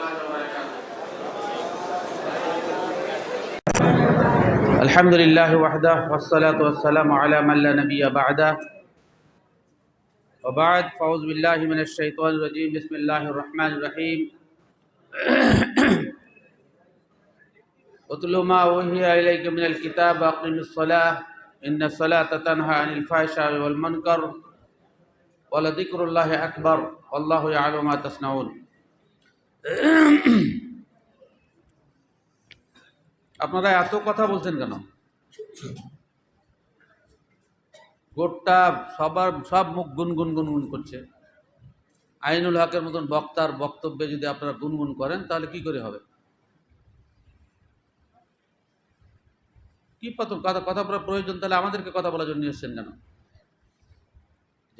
الله وبركاته. الحمد لله وحده والصلاة والسلام على من لا نبي بعده وبعد فأعوذ بالله من الشيطان الرجيم بسم الله الرحمن الرحيم اتل ما أوحي إليك من الكتاب وأقم الصلاة إن الصلاة تنهى عن الفحشاء والمنكر ولذكر الله أكبر والله يعلم ما تصنعون. আপনারা এত কথা বলছেন কেন? গোটা সব মুখ গুনগুন গুনগুন করছে। আইনুল হকের মতন বক্তার বক্তব্যে যদি আপনারা গুনগুন করেন তাহলে কি করে হবে? কি কথা বলার প্রয়োজন? তাহলে আমাদেরকে কথা বলার জন্য এসেছেন কেন?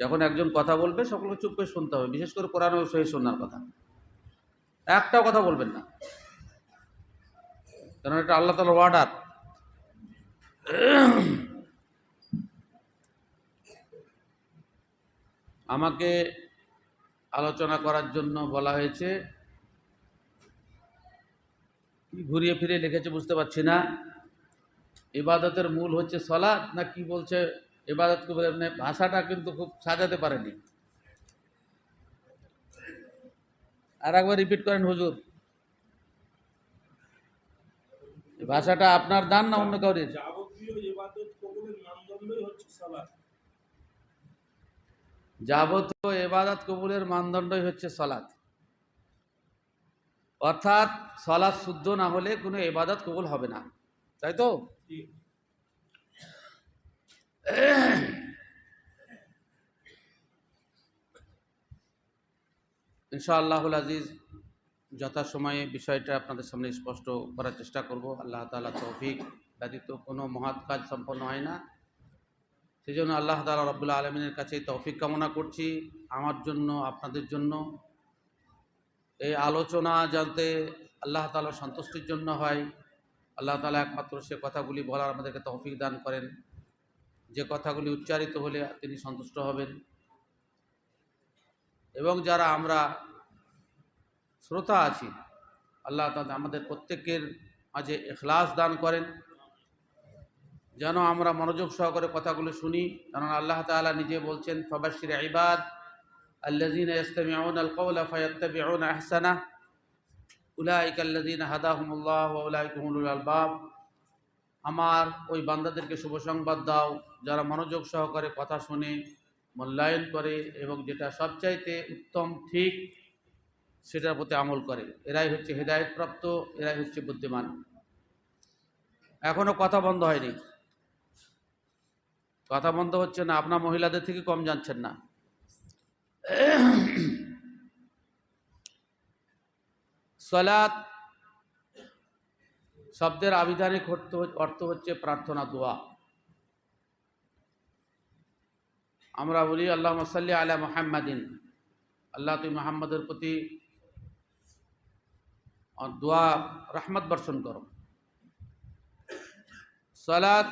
যখন একজন কথা বলবে সকলকে চুপ করে শুনতে হবে, বিশেষ করে কোরআন ও সহিহ সুন্নাহর কথা। একটাও কথা বলবেন না, কারণ এটা আল্লাহ তাআলার অর্ডার। আমাকে আলোচনা করার জন্য বলা হয়েছে, কি ঘুরিয়ে ফিরে লিখেছে বুঝতে পারছি না। ইবাদতের মূল হচ্ছে সালাত না কি বলছে? ইবাদত ভাষাটা কিন্তু খুব সাজাতে পারেনি। আর একবার রিপিট করেন হুজুর। ভাষাটা আপনার দান না অন্য কাউরে? যাবতীয় ইবাদত কবুলের মানদণ্ডই হচ্ছে সালাত। যাবতীয় ইবাদত কবুলের মানদণ্ডই হচ্ছে সালাত। অর্থাৎ সালাত শুদ্ধ না হলে কোনো ইবাদত কবুল হবে না, তাই তো? ইনশাআল্লাহুল আজিজ যথাসময়ে বিষয়টা আপনাদের সামনে স্পষ্ট করার চেষ্টা করব। আল্লাহ তাআলা তৌফিক ব্যতীত কোনো মহৎ কাজ সম্পন্ন হয় না। সেই জন্য আল্লাহ তাআলা রব্বুল আলামিনের কাছে তৌফিক কামনা করছি, আমার জন্য আপনাদের জন্য। এই আলোচনা যাতে আল্লাহ তাআলার সন্তুষ্টির জন্য হয়, আল্লাহ তাআলা একমাত্র সে কথাগুলি বলার আমাদেরকে তৌফিক দান করেন, যে কথাগুলি উচ্চারিত হলে তিনি সন্তুষ্ট হবেন। এবং যারা আমরা শ্রোতা আছি, আল্লাহ তাআলা আমাদের প্রত্যেকের মাঝে ইখলাস দান করেন, যেন আমরা মনোযোগ সহকারে কথাগুলো শুনি। কারণ আল্লাহ তাআলা নিজে বলছেন, ফাবাশশির ইবাদ আল্লাযীনা ইসতামিউনাল কওলা ফায়াত্তাবিউনা আহসানাহ উলাইকা আল্লাযীনা হাদাহুমুল্লাহ ওয়া উলাইকা হুমুল আলবাব। আমার ওই বান্দাদেরকে শুভ সংবাদ দাও যারা মনোযোগ সহকারে কথা শুনে মূল্যায়ন করে এবং যেটা সবচাইতে উত্তম ঠিক সেটার প্রতি আমল করে। এরাই হচ্ছে হেদায়েতপ্রাপ্ত, এরাই হচ্ছে বুদ্ধিমান। এখনো কথা বন্ধ হয়নি, কথা বন্ধ হচ্ছে না। আপনার মহিলাদের থেকে কম জানছেন না। সালাত শব্দের আবিধানিক অর্থ হচ্ছে প্রার্থনা, দোয়া। আমরা বলি আল্লাহুম্মা সাল্লি আলা মুহাম্মাদিন, আল্লাহ তুই মুহাম্মাদের প্রতি দোয়া রহমত বর্ষণ করো। সালাত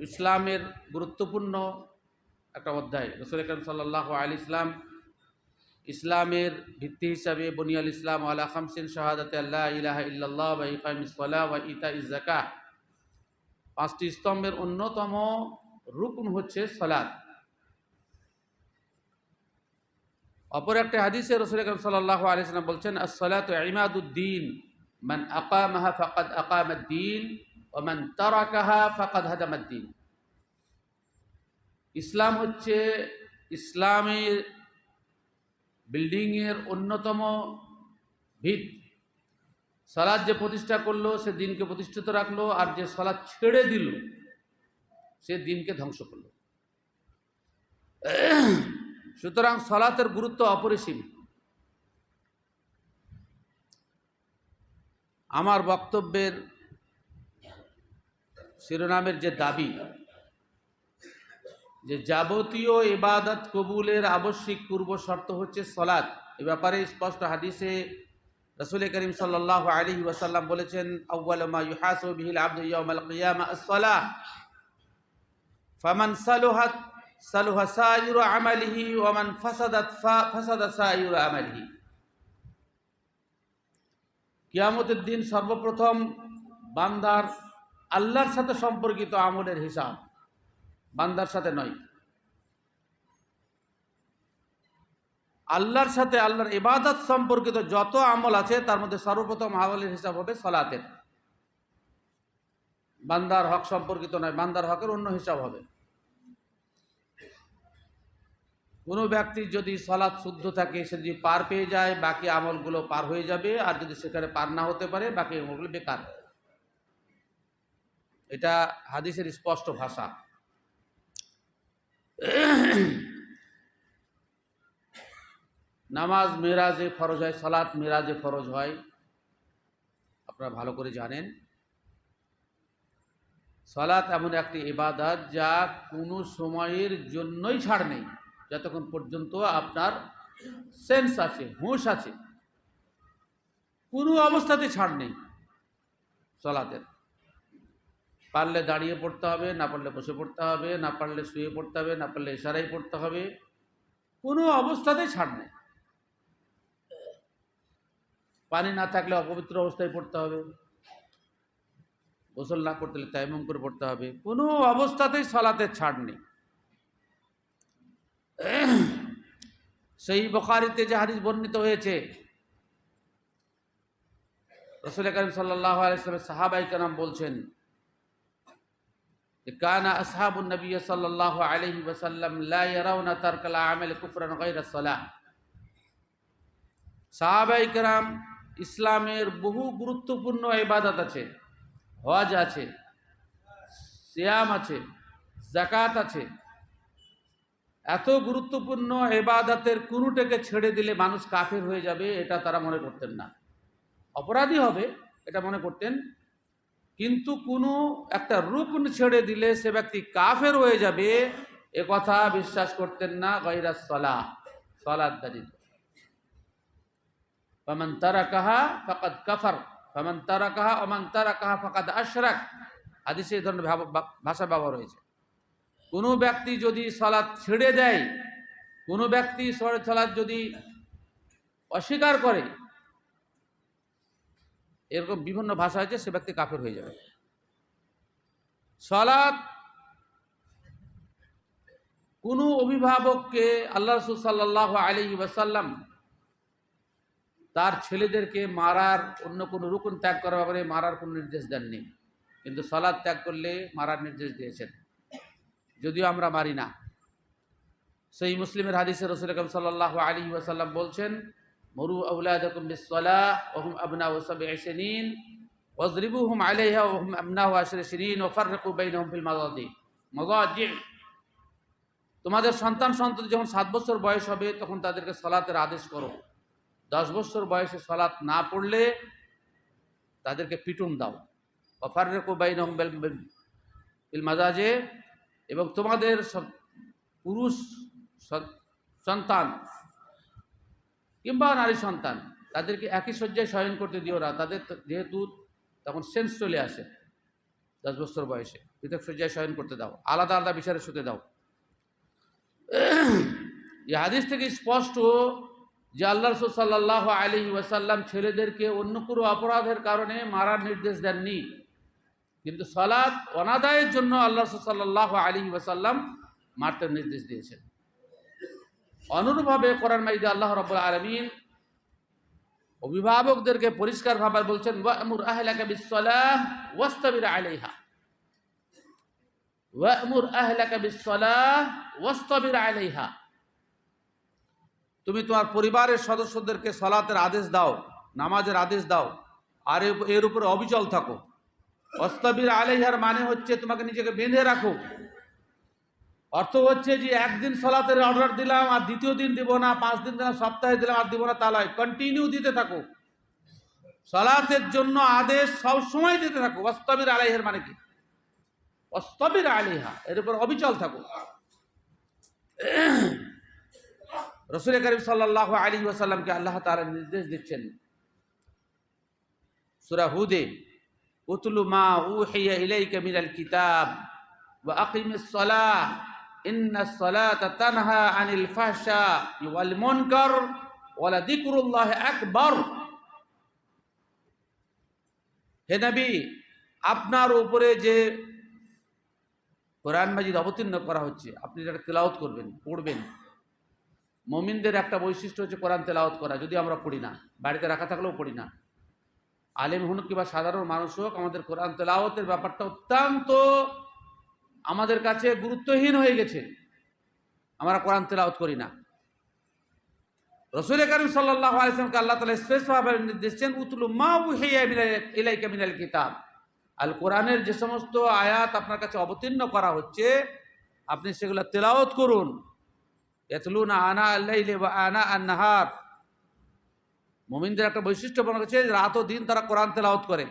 ইসলামের গুরুত্বপূর্ণ একটা অধ্যায়। রাসূল আকরাম সাল্লাল্লাহু আলাইহি ওয়াসাল্লাম ইসলামের ভিত্তি হিসাবে বুনিয়াল ইসলাম আলা খামসিন শাহাদাতি আল্লা ইলাহা ইল্লাল্লাহ ওয়া ইকামিস সালাহ ওয়া ইতাইজ যাকাত, পাঁচটি স্তম্ভের অন্যতম রুকন হচ্ছে সালাত। অপর একটা হাদিসে রাসূল আকরাম সাল্লাল্লাহু আলাইহি ওয়াসাল্লাম বলছেন, আস-সালাতু ইমাদুদ্দিন মান আকামাহা ফাকাদ আকামাদ-দ্বীন ওয়া মান তারাকাহা ফাকাদ হাদামাদ-দ্বীন। ইসলাম হচ্ছে ইসলামের বিল্ডিং এর অন্যতম ভিত। সালাত যে প্রতিষ্ঠা করলো সে দিনকে প্রতিষ্ঠিত রাখলো, আর যে সালাত ছেড়ে দিল সে দিনকে ধ্বংস করলো। সুতরাং সালাতের গুরুত্ব অপরিসীম। আমার বক্তব্যের শিরোনামের যে দাবি, যে যাবতীয় ইবাদত কবুলের আবশ্যিক পূর্ব শর্ত হচ্ছে সালাত, এ ব্যাপারে স্পষ্ট হাদিসে রাসূল করিম সাল্লাল্লাহু আলাইহি ওয়াসাল্লাম বলেছেন, আউয়ালু মা ইউহাসাবু বিহিল আবদু ইয়াওমাল কিয়ামাহ আস-সালাহ ফামান সালুহাত সালুহা সাইরু আমালিহি ওয়া মান ফাসাদাত ফাসাদা সাইরু আমালিহি। কিয়ামতের দিন সর্বপ্রথম বান্দার আল্লাহর সাথে সম্পর্কিত আমলের হিসাব, বান্দার সাথে নয়। আল্লাহর সাথে, আল্লাহর ইবাদত সম্পর্কিত যত আমল আছে তার মধ্যে সর্বপ্রথম আমলের হিসাব হবে সালাতের। বান্দার হক সম্পর্কিত নয়, বান্দার হকের অন্য হিসাব হবে। কোনো ব্যক্তি যদি সালাত শুদ্ধ থাকে, সে যদি পার পেয়ে যায়, বাকি আমলগুলো পার হয়ে যাবে। আর যদি সেখানে পার না হতে পারে, বাকি আমলগুলো বেকার। এটা হাদিসের স্পষ্ট ভাষা। নামাজ মেরাজে ফরজ হয়, সালাত মেরাজে ফরজ হয়, আপনারা ভালো করে জানেন। সালাত এমন একটি ইবাদত যা কোনো সময়ের জন্যই ছাড় নেই, যতক্ষণ পর্যন্ত আপনার সেন্স আছে, হুঁশ আছে, কোনো অবস্থাতে ছাড় নেই সালাতের। পারলে দাঁড়িয়ে পড়তে হবে, না পারলে বসে পড়তে হবে, না পারলে শুয়ে পড়তে হবে, না পারলে ইশারায় পড়তে হবে, কোনো অবস্থাতেই ছাড় নেই। পানি না থাকলে অপবিত্র অবস্থায় পড়তে হবে, গোসল না করতে হলে তায়াম্মুম করে পড়তে হবে, কোনো অবস্থাতেই সালাতের ছাড় নেই। সেই বুখারীতে যে হাদিস বর্ণিত হয়েছে, রাসূল কারীম সাল্লাল্লাহু আলাইহি ওয়াসাল্লাম সাহাবায়ে কেরাম বলছেন যে কানা আসহাবুন নবী সাল্লাল্লাহু আলাইহি ওয়াসাল্লাম লা ইয়ারাউনা তারকাল আমাল কুফরান গায়রা সালাহ। সাহাবায়ে কেরাম, ইসলামের বহু গুরুত্বপূর্ণ ইবাদত আছে, হজ আছে, সিয়াম আছে, যাকাত আছে, এত গুরুত্বপূর্ণ ইবাদতের কোনটাকে ছেড়ে দিলে মানুষ কাফের হয়ে যাবে এটা তারা মনে করতেন না। অপরাধী হবে এটা মনে করতেন, কিন্তু কোনো একটা রুকন ছেড়ে দিলে সে ব্যক্তি কাফের হয়ে যাবে এ কথা বিশ্বাস করতেন না। গায়রাস সালাহ, সালাত ব্যতীত। ফামান তারাকাহা ফাকাদ কাফার, ফামান তারাকাহা ওয়া মান তারাকাহা ফাকাদ আশরাক। হাদিসে এই ধরনের ভাষা ব্যবহার হয়েছে। কোনো ব্যক্তি যদি সালাত ছেড়ে দেয়, কোনো ব্যক্তি সালাত যদি অস্বীকার করে, এরকম বিভিন্ন ভাষা আছে, সে ব্যক্তি কাফের হয়ে যাবে। সালাত কোনো অভিভাবককে আল্লাহ রাসূল সাল্লাল্লাহু আলাইহি ওয়াসাল্লাম তার ছেলেদেরকে মারার, অন্য কোনো রুকন ত্যাগ করার ব্যাপারে মারার কোনো নির্দেশ দেননি, কিন্তু সালাত ত্যাগ করলে মারার নির্দেশ দিয়েছেন, যদিও আমরা মারি না। সেই মুসলিমের হাদিসে রাসূল আকরাম সাল্লাল্লাহু আলাইহি ওয়াসাল্লাম বলছেন, মুরু আওলাদাকুম বিস-সালাহ ওয়া হুম আবনাউ 7 সিনিন ওয়াজরিবুহুম আলাইহা ওয়া হুম আবনাউ 10 সিনিন ওয়া ফাররিকু বাইনাহুম ফিল মাযাজি। তোমাদের সন্তান যখন 7 বছর বয়স হবে তখন তাদেরকে সালাতের আদেশ করো। 10 বছর বয়সে সালাত না পড়লে তাদেরকে পিটুন দাও। ওয়া ফাররিকু বাইনাহুম ফিল মাযাজি। এবং তোমাদের পুরুষ সন্তান কিংবা নারী সন্তান তাদেরকে একই শয্যায় শয়ন করতে দিও না। তাদের যেহেতু তখন সেন্স চলে আসে, 10 বছর বয়সে পৃথক শয্যায় শয়ন করতে দাও, আলাদা আলাদা বিছানায় শুতে দাও। এই হাদিস থেকে স্পষ্ট যে আল্লাহ রাসূল সাল্লাল্লাহু আলাইহি ওয়াসাল্লাম ছেলেদেরকে অন্য কোনো অপরাধের কারণে মারার নির্দেশ দেননি, কিন্তু সালাত অনাদায়ের জন্য আল্লাহ রাসূল সাল্লাল্লাহু আলাইহি ওয়াসাল্লাম মারতে নির্দেশ দিয়েছেন। অনুরূপভাবে কোরআন মাজিদে আল্লাহ রাব্বুল আলামিন অভিভাবকদেরকে পরিষ্কার ভাবে বলছেন, ওয়া'মুর আহলাকা বিস-সালাহ ওয়াসতাবির আলাইহা, ওয়া'মুর আহলাকা বিস-সালাহ ওয়াসতাবির আলাইহা। তুমি তোমার পরিবারের সদস্যদেরকে সালাতের আদেশ দাও, নামাজের আদেশ দাও, আর এর উপরে অবিচল থাকো। ওয়াসতাবির আলাইহার মানে হচ্ছে তোমাকে নিজেকে বেঁধে রাখো। অর্থ হচ্ছে যে একদিন সালাতের অর্ডার দিলাম আর দ্বিতীয় দিন দিব না, 5 দিন দিলাম, সপ্তাহে দিলাম আর দিব না, তা নয়, কন্টিনিউ দিতে থাকো। সালাতের জন্য আদেশ সব সময় দিতে থাকো। ওয়াসতাবির আলাইহার মানে কি? ওয়াসতাবির আলাইহা, এর উপর অবিচল থাকো। রাসূল কারীম সাল্লাল্লাহু আলাইহি ওয়াসাল্লামকে আল্লাহ তাআলা নির্দেশ দিচ্ছেন সূরা হুদে, উতলু মা উহিয়া ইলাইকা মিনাল কিতাব ওয়া আকিমিস সালাহ ইন্নাস সালাতা তানহা আনিল ফাহশাই ওয়াল মুনকার ওয়া লাযিকরুল্লাহি আকবার। হে নবী, আপনার উপরে যে কোরআন মাজিদ অবতীর্ণ করা হচ্ছে আপনি যেটা তেলাওয়াত করবেন, পড়বেন। মুমিনদের একটা বৈশিষ্ট্য হচ্ছে কোরআন তেলাওয়াত করা, যদি আমরা পড়ি না, বাড়িতে রাখা থাকলেও পড়ি না। আলেম হোক কিংবা সাধারণ মানুষ হোক, আমাদের কোরআন তেলাওয়াতের ব্যাপারটা অত্যন্ত আমাদের কাছে গুরুত্বহীন হয়ে গেছে। আমরা কোরআন তেলাওয়াত করি না। রাসূল কারীম সাল্লাল্লাহু আলাইহি ওয়াসাল্লামকে আল্লাহ তাআলা স্পেশালভাবে নির্দেশ দিয়েছেন, উতলু মা উহিয়া ইলাইকা মিনাল কিতাব। আল কোরআনের যে সমস্ত আয়াত আপনার কাছে অবতীর্ণ করা হচ্ছে আপনি সেগুলো তেলাওয়াত করুন। ইয়াতলুনা আনা আল-লাইলি ওয়া আনা আন-নাহার। মুমিনদের একটা বৈশিষ্ট্য বলা হয়েছে, রাত ও দিন তারা কোরআন তেলাওয়াত করে।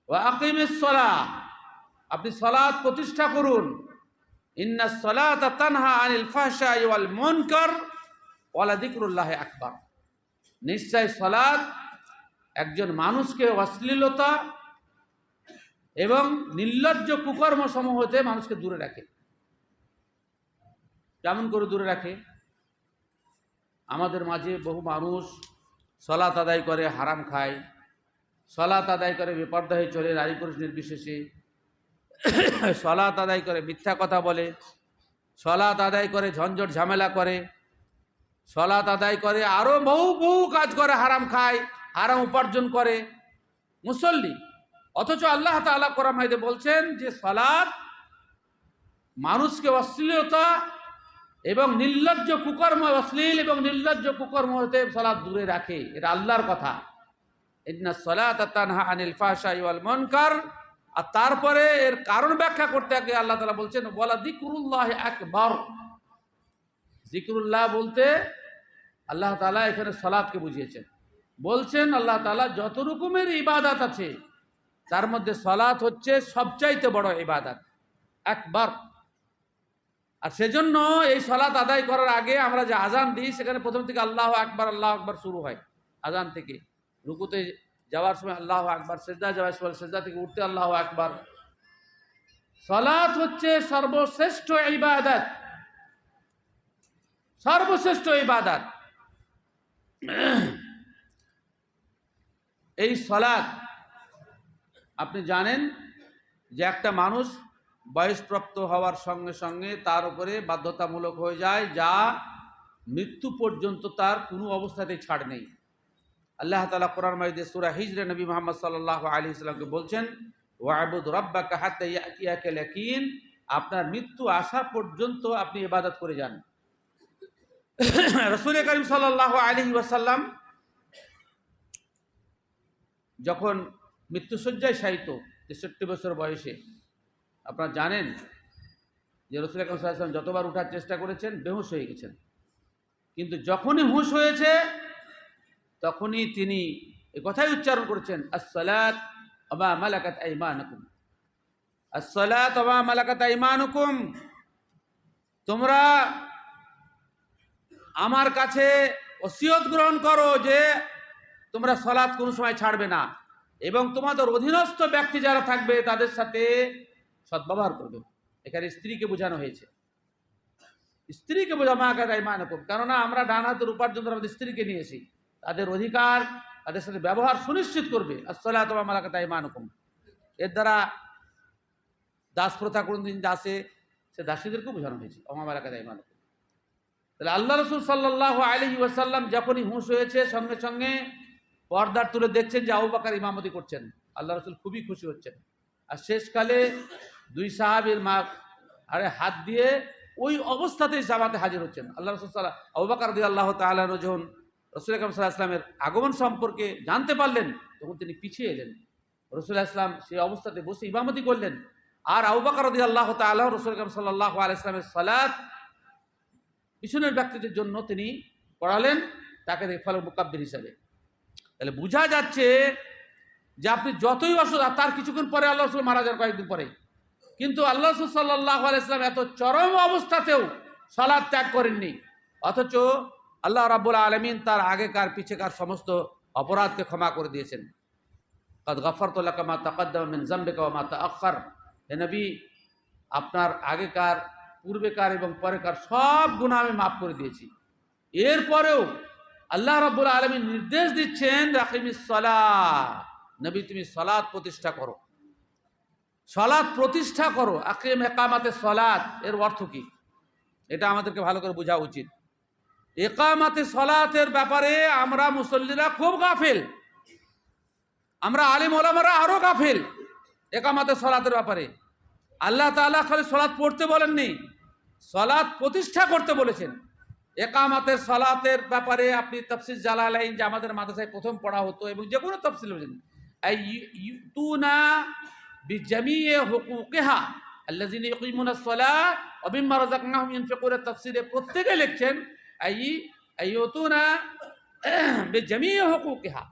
ওয়া আকিমিস সালাহ, আপনি সালাত প্রতিষ্ঠা করুন। ইন্নাস সালাতা তানহা আনিল ফাহশাই ওয়াল মুনকার ওয়া লাযিকরুল্লাহি আকবার। নিশ্চয় সালাত একজন মানুষকে অশ্লীলতা এবং নির্লজ্জ কুকর্ম সমূহ হতে মানুষকে দূরে রাখে। কেমন করে দূরে রাখে? আমাদের মাঝে বহু মানুষ সালাত আদায় করে হারাম খায়, সালাত আদায় করে বেপরদা হয়ে চলে নারী পুরুষ নির্বিশেষে, সালাত আদায় করে মিথ্যা কথা বলে, সালাত আদায় করে ঝঞ্ঝট ঝামেলা করে, সালাত আদায় করে আরো বহু বহু কাজ করে, হারাম খায়, হারাম উপার্জন করে, মুসল্লি। অথচ আল্লাহ তাআলা কোরআন মাজিদে বলছেন যে সালাত মানুষকে অশ্লীলতা এবং নির্লজ্জ কুকর্ম, অশ্লীল এবং নির্লজ্জ কুকর্ম হতে সালাত দূরে রাখে। এটা আল্লাহর কথা। ইন্নাস সালাতা তানহা আনিল ফাহশাই ওয়াল মুনকার। আর তারপরে এর কারণ ব্যাখ্যা করতে গিয়ে আল্লাহ তাআলা বলছেন ওয়ালা যিকরুল্লাহি আকবার। যিকরুল্লাহ বলতে আল্লাহ তাআলা এখানে সালাতকে বুঝিয়েছেন। বলছেন আল্লাহ তাআলা যত রকমের ইবাদত আছে তার মধ্যে সালাত হচ্ছে সবচাইতে বড় ইবাদত, আকবার। আর সেজন্য এই সালাত আদায় করার আগে আমরা যে আজান দিই সেখানে প্রথম থেকে আল্লাহু আকবার আল্লাহু আকবার শুরু হয়। আজান থেকে রুকুতে যাওয়ার সময় আল্লাহু আকবার, সিজদা যাওয়ার সময় সিজদা থেকে উঠতে আল্লাহু আকবার। সালাত হচ্ছে সর্বশ্রেষ্ঠ ইবাদত, সর্বশ্রেষ্ঠ ইবাদত। এই সালাত আপনি জানেন যে একটা মানুষ বয়সপ্রাপ্ত হওয়ার সঙ্গে সঙ্গে তার উপরে বাধ্যতামূলক হয়ে যায়, যা মৃত্যু পর্যন্ত তার কোনো অবস্থাতেই ছাড় নেই। আল্লাহ তাআলা কোরআন মাজিদে সূরা হিজরে নবী মুহাম্মদ সাল্লাল্লাহু আলাইহি ওয়াসাল্লামকে বলছেন ওয়া'বুদ রাব্বাকা হাত্তা ইয়াতিয়াকাল ইয়াকিন। আপনার মৃত্যু আসা পর্যন্ত আপনি ইবাদত করে যান। রাসূল কারীম সাল্লাল্লাহু আলাইহি ওয়াসাল্লাম যখন মৃত্যুশয্যায় শায়িত 63 বছর বয়সে, আপনারা জানেন যে রাসূল কারীম সাল্লাল্লাহু আলাইহি ওয়াসাল্লাম যতবার উঠার চেষ্টা করেছেন বেহুশ হয়ে গেছেন, কিন্তু যখনই হুঁশ হয়েছে তখনই তিনি এই কথাই উচ্চারণ করেছেন আস-সালাত ওয়া মা মালাকাত আইমানুকুম, আস-সালাত ওয়া মা মালাকাত আইমানুকুম। তোমরা আমার কাছে ওসিয়ত গ্রহণ করো যে তোমরা সালাত কোনো সময় ছাড়বে না এবং তোমাদের অধীনস্থ ব্যক্তি যারা থাকবে তাদের সাথে সদ্ব্যবহার করবে। এখানে স্ত্রীকে বোঝানো হয়েছে, স্ত্রীকে বোঝা মা মালাকাত আইমানুকুম, কেননা আমরা ডান হাতের উপার্জন ধরে আমাদের স্ত্রীকে নিয়েছি, তাদের অধিকার তাদের সাথে ব্যবহার সুনিশ্চিত করবে। আস-সালাত ওয়া মা মালাকাত আইমানুকুম। এর দ্বারা দাস প্রথা কোনদিন দাসে সে দাসীদেরকেও বোঝানো হয়েছে ওয়া মা মালাকাত আইমানুকুম। তাহলে আল্লাহ রাসূল সাল্লাল্লাহু আলাইহি ওয়াসাল্লাম যখনই হুঁশ হয়েছে সঙ্গে সঙ্গে পর্দার তুলে দেখছেন যে আবু বকর ইমামতি করছেন। আল্লাহ রাসূল খুবই খুশি হচ্ছেন। আর শেষকালে দুই সাহাবীর হাত দিয়ে ওই অবস্থাতেই জামাতে হাজির হচ্ছেন। আল্লাহ রাসূল আবু বকর রাদিয়াল্লাহু তাআলা যখন রাসূল আকরাম সাল্লাল্লাহু আলাইহি ওয়াসাল্লামের আগমন সম্পর্কে জানতে পারলেন তখন তিনি পিছিয়ে এলেন। রাসূল ইসলাম সেই অবস্থাতে বসে ইমামতি করলেন, আর আবু বকর রাদিয়াল্লাহু তাআলা রাসূল আকরাম সাল্লাল্লাহু আলাইহি ওয়াসাল্লামের সালাত পিছনের ব্যক্তিদের জন্য তিনি পড়ালেন, তাকে দেখে মুকাব্বির হিসাবে। তাহলে বোঝা যাচ্ছে যে আপনি যতই অসুস্থ, তার কিছুক্ষণ পরে আল্লাহ রাসূল মারা যান, কয়েকদিন পরে, কিন্তু আল্লাহ রাসূল সাল্লাল্লাহু আলাইহি ওয়াসাল্লাম এত চরম অবস্থাতেও সালাত ত্যাগ করেননি। অথচ আল্লাহ রাব্বুল আলামিন তার আগেকার পিছেকার সমস্ত অপরাধকে ক্ষমা করে দিয়েছেন। কাদ গাফারতু লাকা মা তাকাদ্দামা মিন যামবিকা ওয়া মা তাআখার। হে নবী, আপনার আগেকার, পূর্বেকার এবং পরেকার সব গুনাহ আমি মাফ করে দিয়েছি। এরপরেও আল্লাহ রাব্বুল আলামিন নির্দেশ দিচ্ছেন রাকিমিস সালাহ, নবী তুমি সালাত প্রতিষ্ঠা করো, সালাত প্রতিষ্ঠা করো। আকিম ইকামাতে সালাত এর অর্থ কি এটা আমাদেরকে ভালো করে বোঝা উচিত। ইকামাতে সালাতের ব্যাপারে আমরা মুসল্লিরা খুব গাফিল, আমরা আলিম ওলামারা আরো গাফিল। ইকামাতে সালাতের ব্যাপারে আল্লাহ তাআলা খালি সালাত পড়তে বলেননি, সালাত প্রতিষ্ঠা করতে বলেছেন। একামাতের সালাতের ব্যাপারে আপনি তাফসীর জালালাইন যে আমাদের মাদ্রাসায় প্রথম পড়া হতো এবং যে কোনো তাফসীর বলেন ইউতুনা বিজামিয়ে হুকুকিহা আল্লাযিনা ইয়ুকিমুনাস সালাত ওয়া মিম্মা রাযাকনাহুম ইউনফিকুন। তাফসীরে প্রত্যেকে লিখছেন ইউতুনা বিজামিয়ে হুকুকিহা,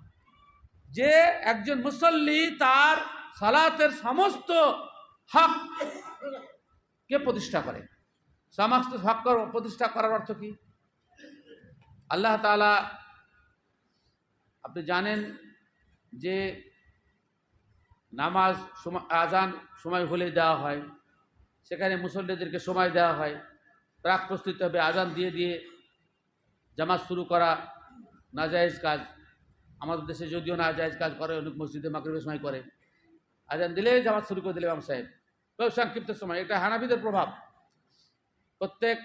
যে একজন মুসল্লি তার সালাতের সমস্ত হক কে প্রতিষ্ঠা করে। সমস্ত হক প্রতিষ্ঠা করার অর্থ কি? আল্লাহ তাআলা আপনি জানেন যে নামাজ আজান সময় হলে দেওয়া হয়, সেখানে মুসল্লিদেরকে সময় দেওয়া হয়, প্রাক প্রস্তুতি হবে। আজান দিয়ে দিয়ে জামাত শুরু করা নাজায়েজ কাজ, আমাদের দেশে যদিও নাজায়েজ কাজ করে, অনেক মসজিদে মাগরিবের সময় করে। আজান দিলে জামাত শুরু করে দিলে ইমাম সাহেব, খুব সংক্ষিপ্ত সময়। এটা হানাফিদের প্রভাব। প্রত্যেক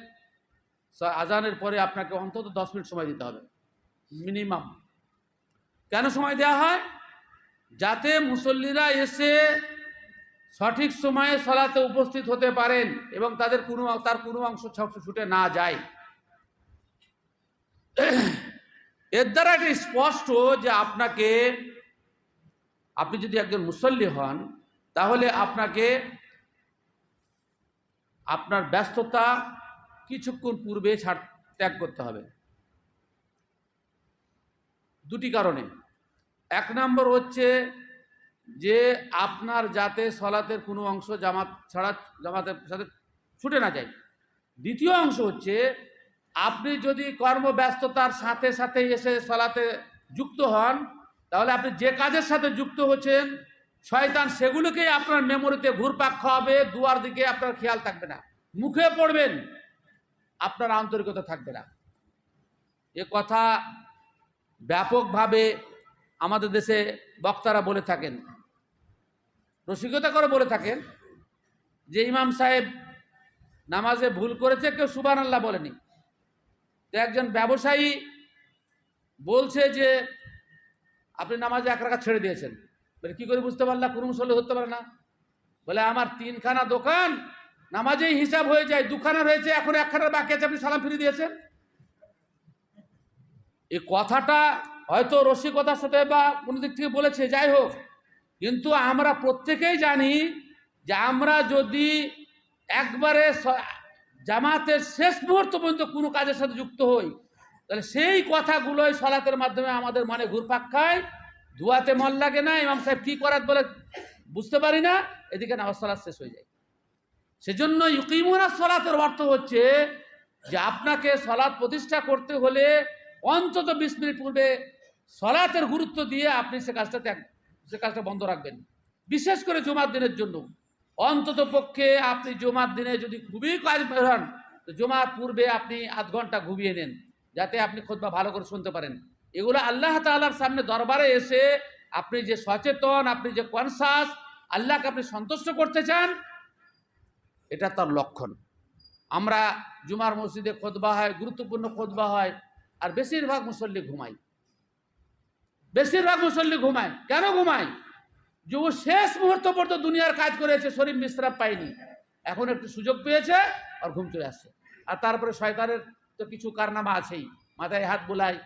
আজানের পরে আপনাকে অন্তত 10 মিনিট সময় দিতে হবে মিনিমাম। কেন সময় দেওয়া হয়? যাতে মুসল্লিরা এসে সঠিক সময়ে সালাতে উপস্থিত হতে পারেন এবং তার কোনো অংশ ছুটে না যায়। এর দ্বারা এটা স্পষ্ট যে আপনি যদি একজন মুসল্লি হন তাহলে আপনাকে আপনার ব্যস্ততা কিছুক্ষণ পূর্বে ত্যাগ করতে হবে। দুটি কারণে। এক নম্বর হচ্ছে যে আপনার যাতে সালাতের কোনো অংশ জামাতের সাথে ছুটে না যায়। দ্বিতীয় অংশ হচ্ছে আপনি যদি কর্মব্যস্ততার সাথে সাথে এসে সালাতে যুক্ত হন তাহলে আপনি যে কাজের সাথে যুক্ত হচ্ছেন শয়তান সেগুলোকেই আপনার মেমোরিতে ঘুরপাক খাওয়াবে, দুয়ার দিকে আপনার খেয়াল থাকবে না, মুখে পড়বেন, আপনার আন্তরিকতা থাকবে না। এ কথা ব্যাপকভাবে আমাদের দেশে বক্তারা বলে থাকেন, রসিকতা করে বলে থাকেন যে ইমাম সাহেব নামাজে ভুল করেছে, কেউ সুবহানাল্লাহ বলেনি। তো একজন ব্যবসায়ী বলছে যে আপনি নামাজে 1 রাকাত ছেড়ে দিয়েছেন। বলে কি করে বুঝতে পারলা? কোনো মুসল্লি ধরতে পারে না। বলে আমার 3খানা দোকান, নামাজেই হিসাব হয়ে যায়, 2খানা রয়েছে, এখন 1খানার বাকি আছে, আপনি সালাম ফিরিয়ে দিয়েছেন। এই কথাটা হয়তো রসিকতার সাথে বা কোনো দিক থেকে বলেছে, যাই হোক, কিন্তু আমরা প্রত্যেকেই জানি যে আমরা যদি একবারে জামাতের শেষ মুহূর্ত পর্যন্ত কোনো কাজের সাথে যুক্ত হই তাহলে সেই কথাগুলোই সালাতের মাধ্যমে আমাদের মনে ঘুরপাক খায়, ধোয়াতে মন লাগে না, ইমাম সাহেব কি করাত বলে বুঝতে পারি না, এদিকে নামাজ সালাত শেষ হয়ে যায়। সেজন্য ইউকিমুনাস সালাতের অর্থ হচ্ছে যে আপনাকে সালাত প্রতিষ্ঠা করতে হলে অন্তত 20 মিনিট পূর্বে সালাতের গুরুত্ব দিয়ে আপনি সে কাজটা বন্ধ রাখবেন। বিশেষ করে জুমার দিনের জন্য অন্তত পক্ষে আপনি জুমার দিনে যদি খুবই কাজ হন তো জুমার পূর্বে আপনি আধ ঘন্টা ঘুমিয়ে নেন, যাতে আপনি খুতবা ভালো করে শুনতে পারেন। এগুলো আল্লাহ তাআলার সামনে দরবারে এসে আপনি যে সচেতন, আপনি যে কনসাস, আল্লাহকে আপনি সন্তুষ্ট করতে চান, এটা তার লক্ষণ। আমরা জুমার মসজিদে খুতবা হয়, গুরুত্বপূর্ণ খুতবা হয়, আর বেশিরভাগ মুসল্লি ঘুমায়। বেশিরভাগ মুসল্লি ঘুমায়। কেন ঘুমায়? যে ও শেষ মুহূর্ত পর্যন্ত দুনিয়ার কাজ করেছে, শরীর বিশ্রাম পায়নি, এখন একটু সুযোগ পেয়েছে আর ঘুম চলে আসছে। আর তারপরে শয়তানের তো কিছু কারনামা আছেই, মাথায় হাত বোলায়,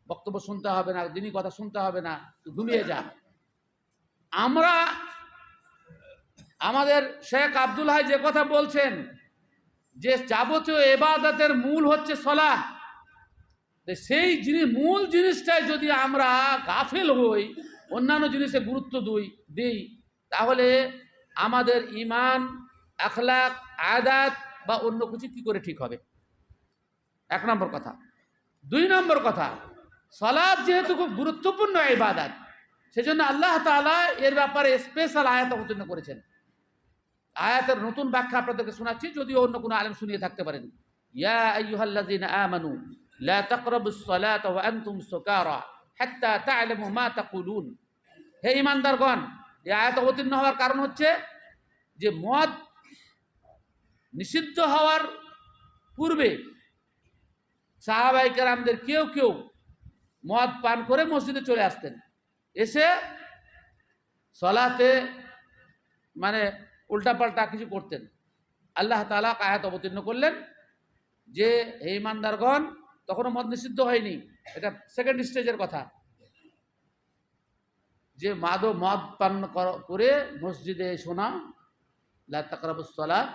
বক্তব্য শুনতে হবে না, দিনই কথা শুনতে হবে না, ঘুমিয়ে যা। আমাদের শেখ আব্দুল হাই যে কথা বলছেন যে যাবতীয় ইবাদতের মূল হচ্ছে সালাহ, সেই মূল জিনিসটাই যদি আমরা গাফিল হই, অন্যান্য জিনিসে গুরুত্ব দিই, তাহলে আমাদের ঈমান, আখলাক, আদাত বা অন্য কিছু কি করে ঠিক হবে? 1 নম্বর কথা। 2 নম্বর কথা, সালাত যেহেতু খুব গুরুত্বপূর্ণ ইবাদত, সেজন্য আল্লাহ তাআলা এর ব্যাপারে স্পেশাল আয়াত অবতীর্ণ করেছেন। আয়াতের নতুন ব্যাখ্যা আপনাদেরকে শোনাচ্ছি, যদিও অন্য কোনো আলেম শুনিয়ে থাকতে পারেন। ইয়া আইয়ুহাল্লাযীনা আমানু লা তাকরাবুস সালাতা ওয়া আনতুম সুকারা হাত্তা তা'লামু মা তাকুলুন। হে ইমানদারগণ, এই আয়াত অবতীর্ণ হওয়ার কারণ হচ্ছে যে মদ নিষিদ্ধ হওয়ার পূর্বে সাহাবায়ে কেরামদের কেউ কেউ মদ পান করে মসজিদে চলে আসতেন, এসে সলাতে মানে উল্টাপাল্টা কিছু করতেন। আল্লাহ তাআলা আয়াত অবতীর্ণ করলেন যে হে ইমানদারগণ, তখনও মদ নিষিদ্ধ হয়নি, এটা সেকেন্ড স্টেজের কথা, যে মদ পান করে মসজিদে শোনা, লা তাকরাবুস সালাত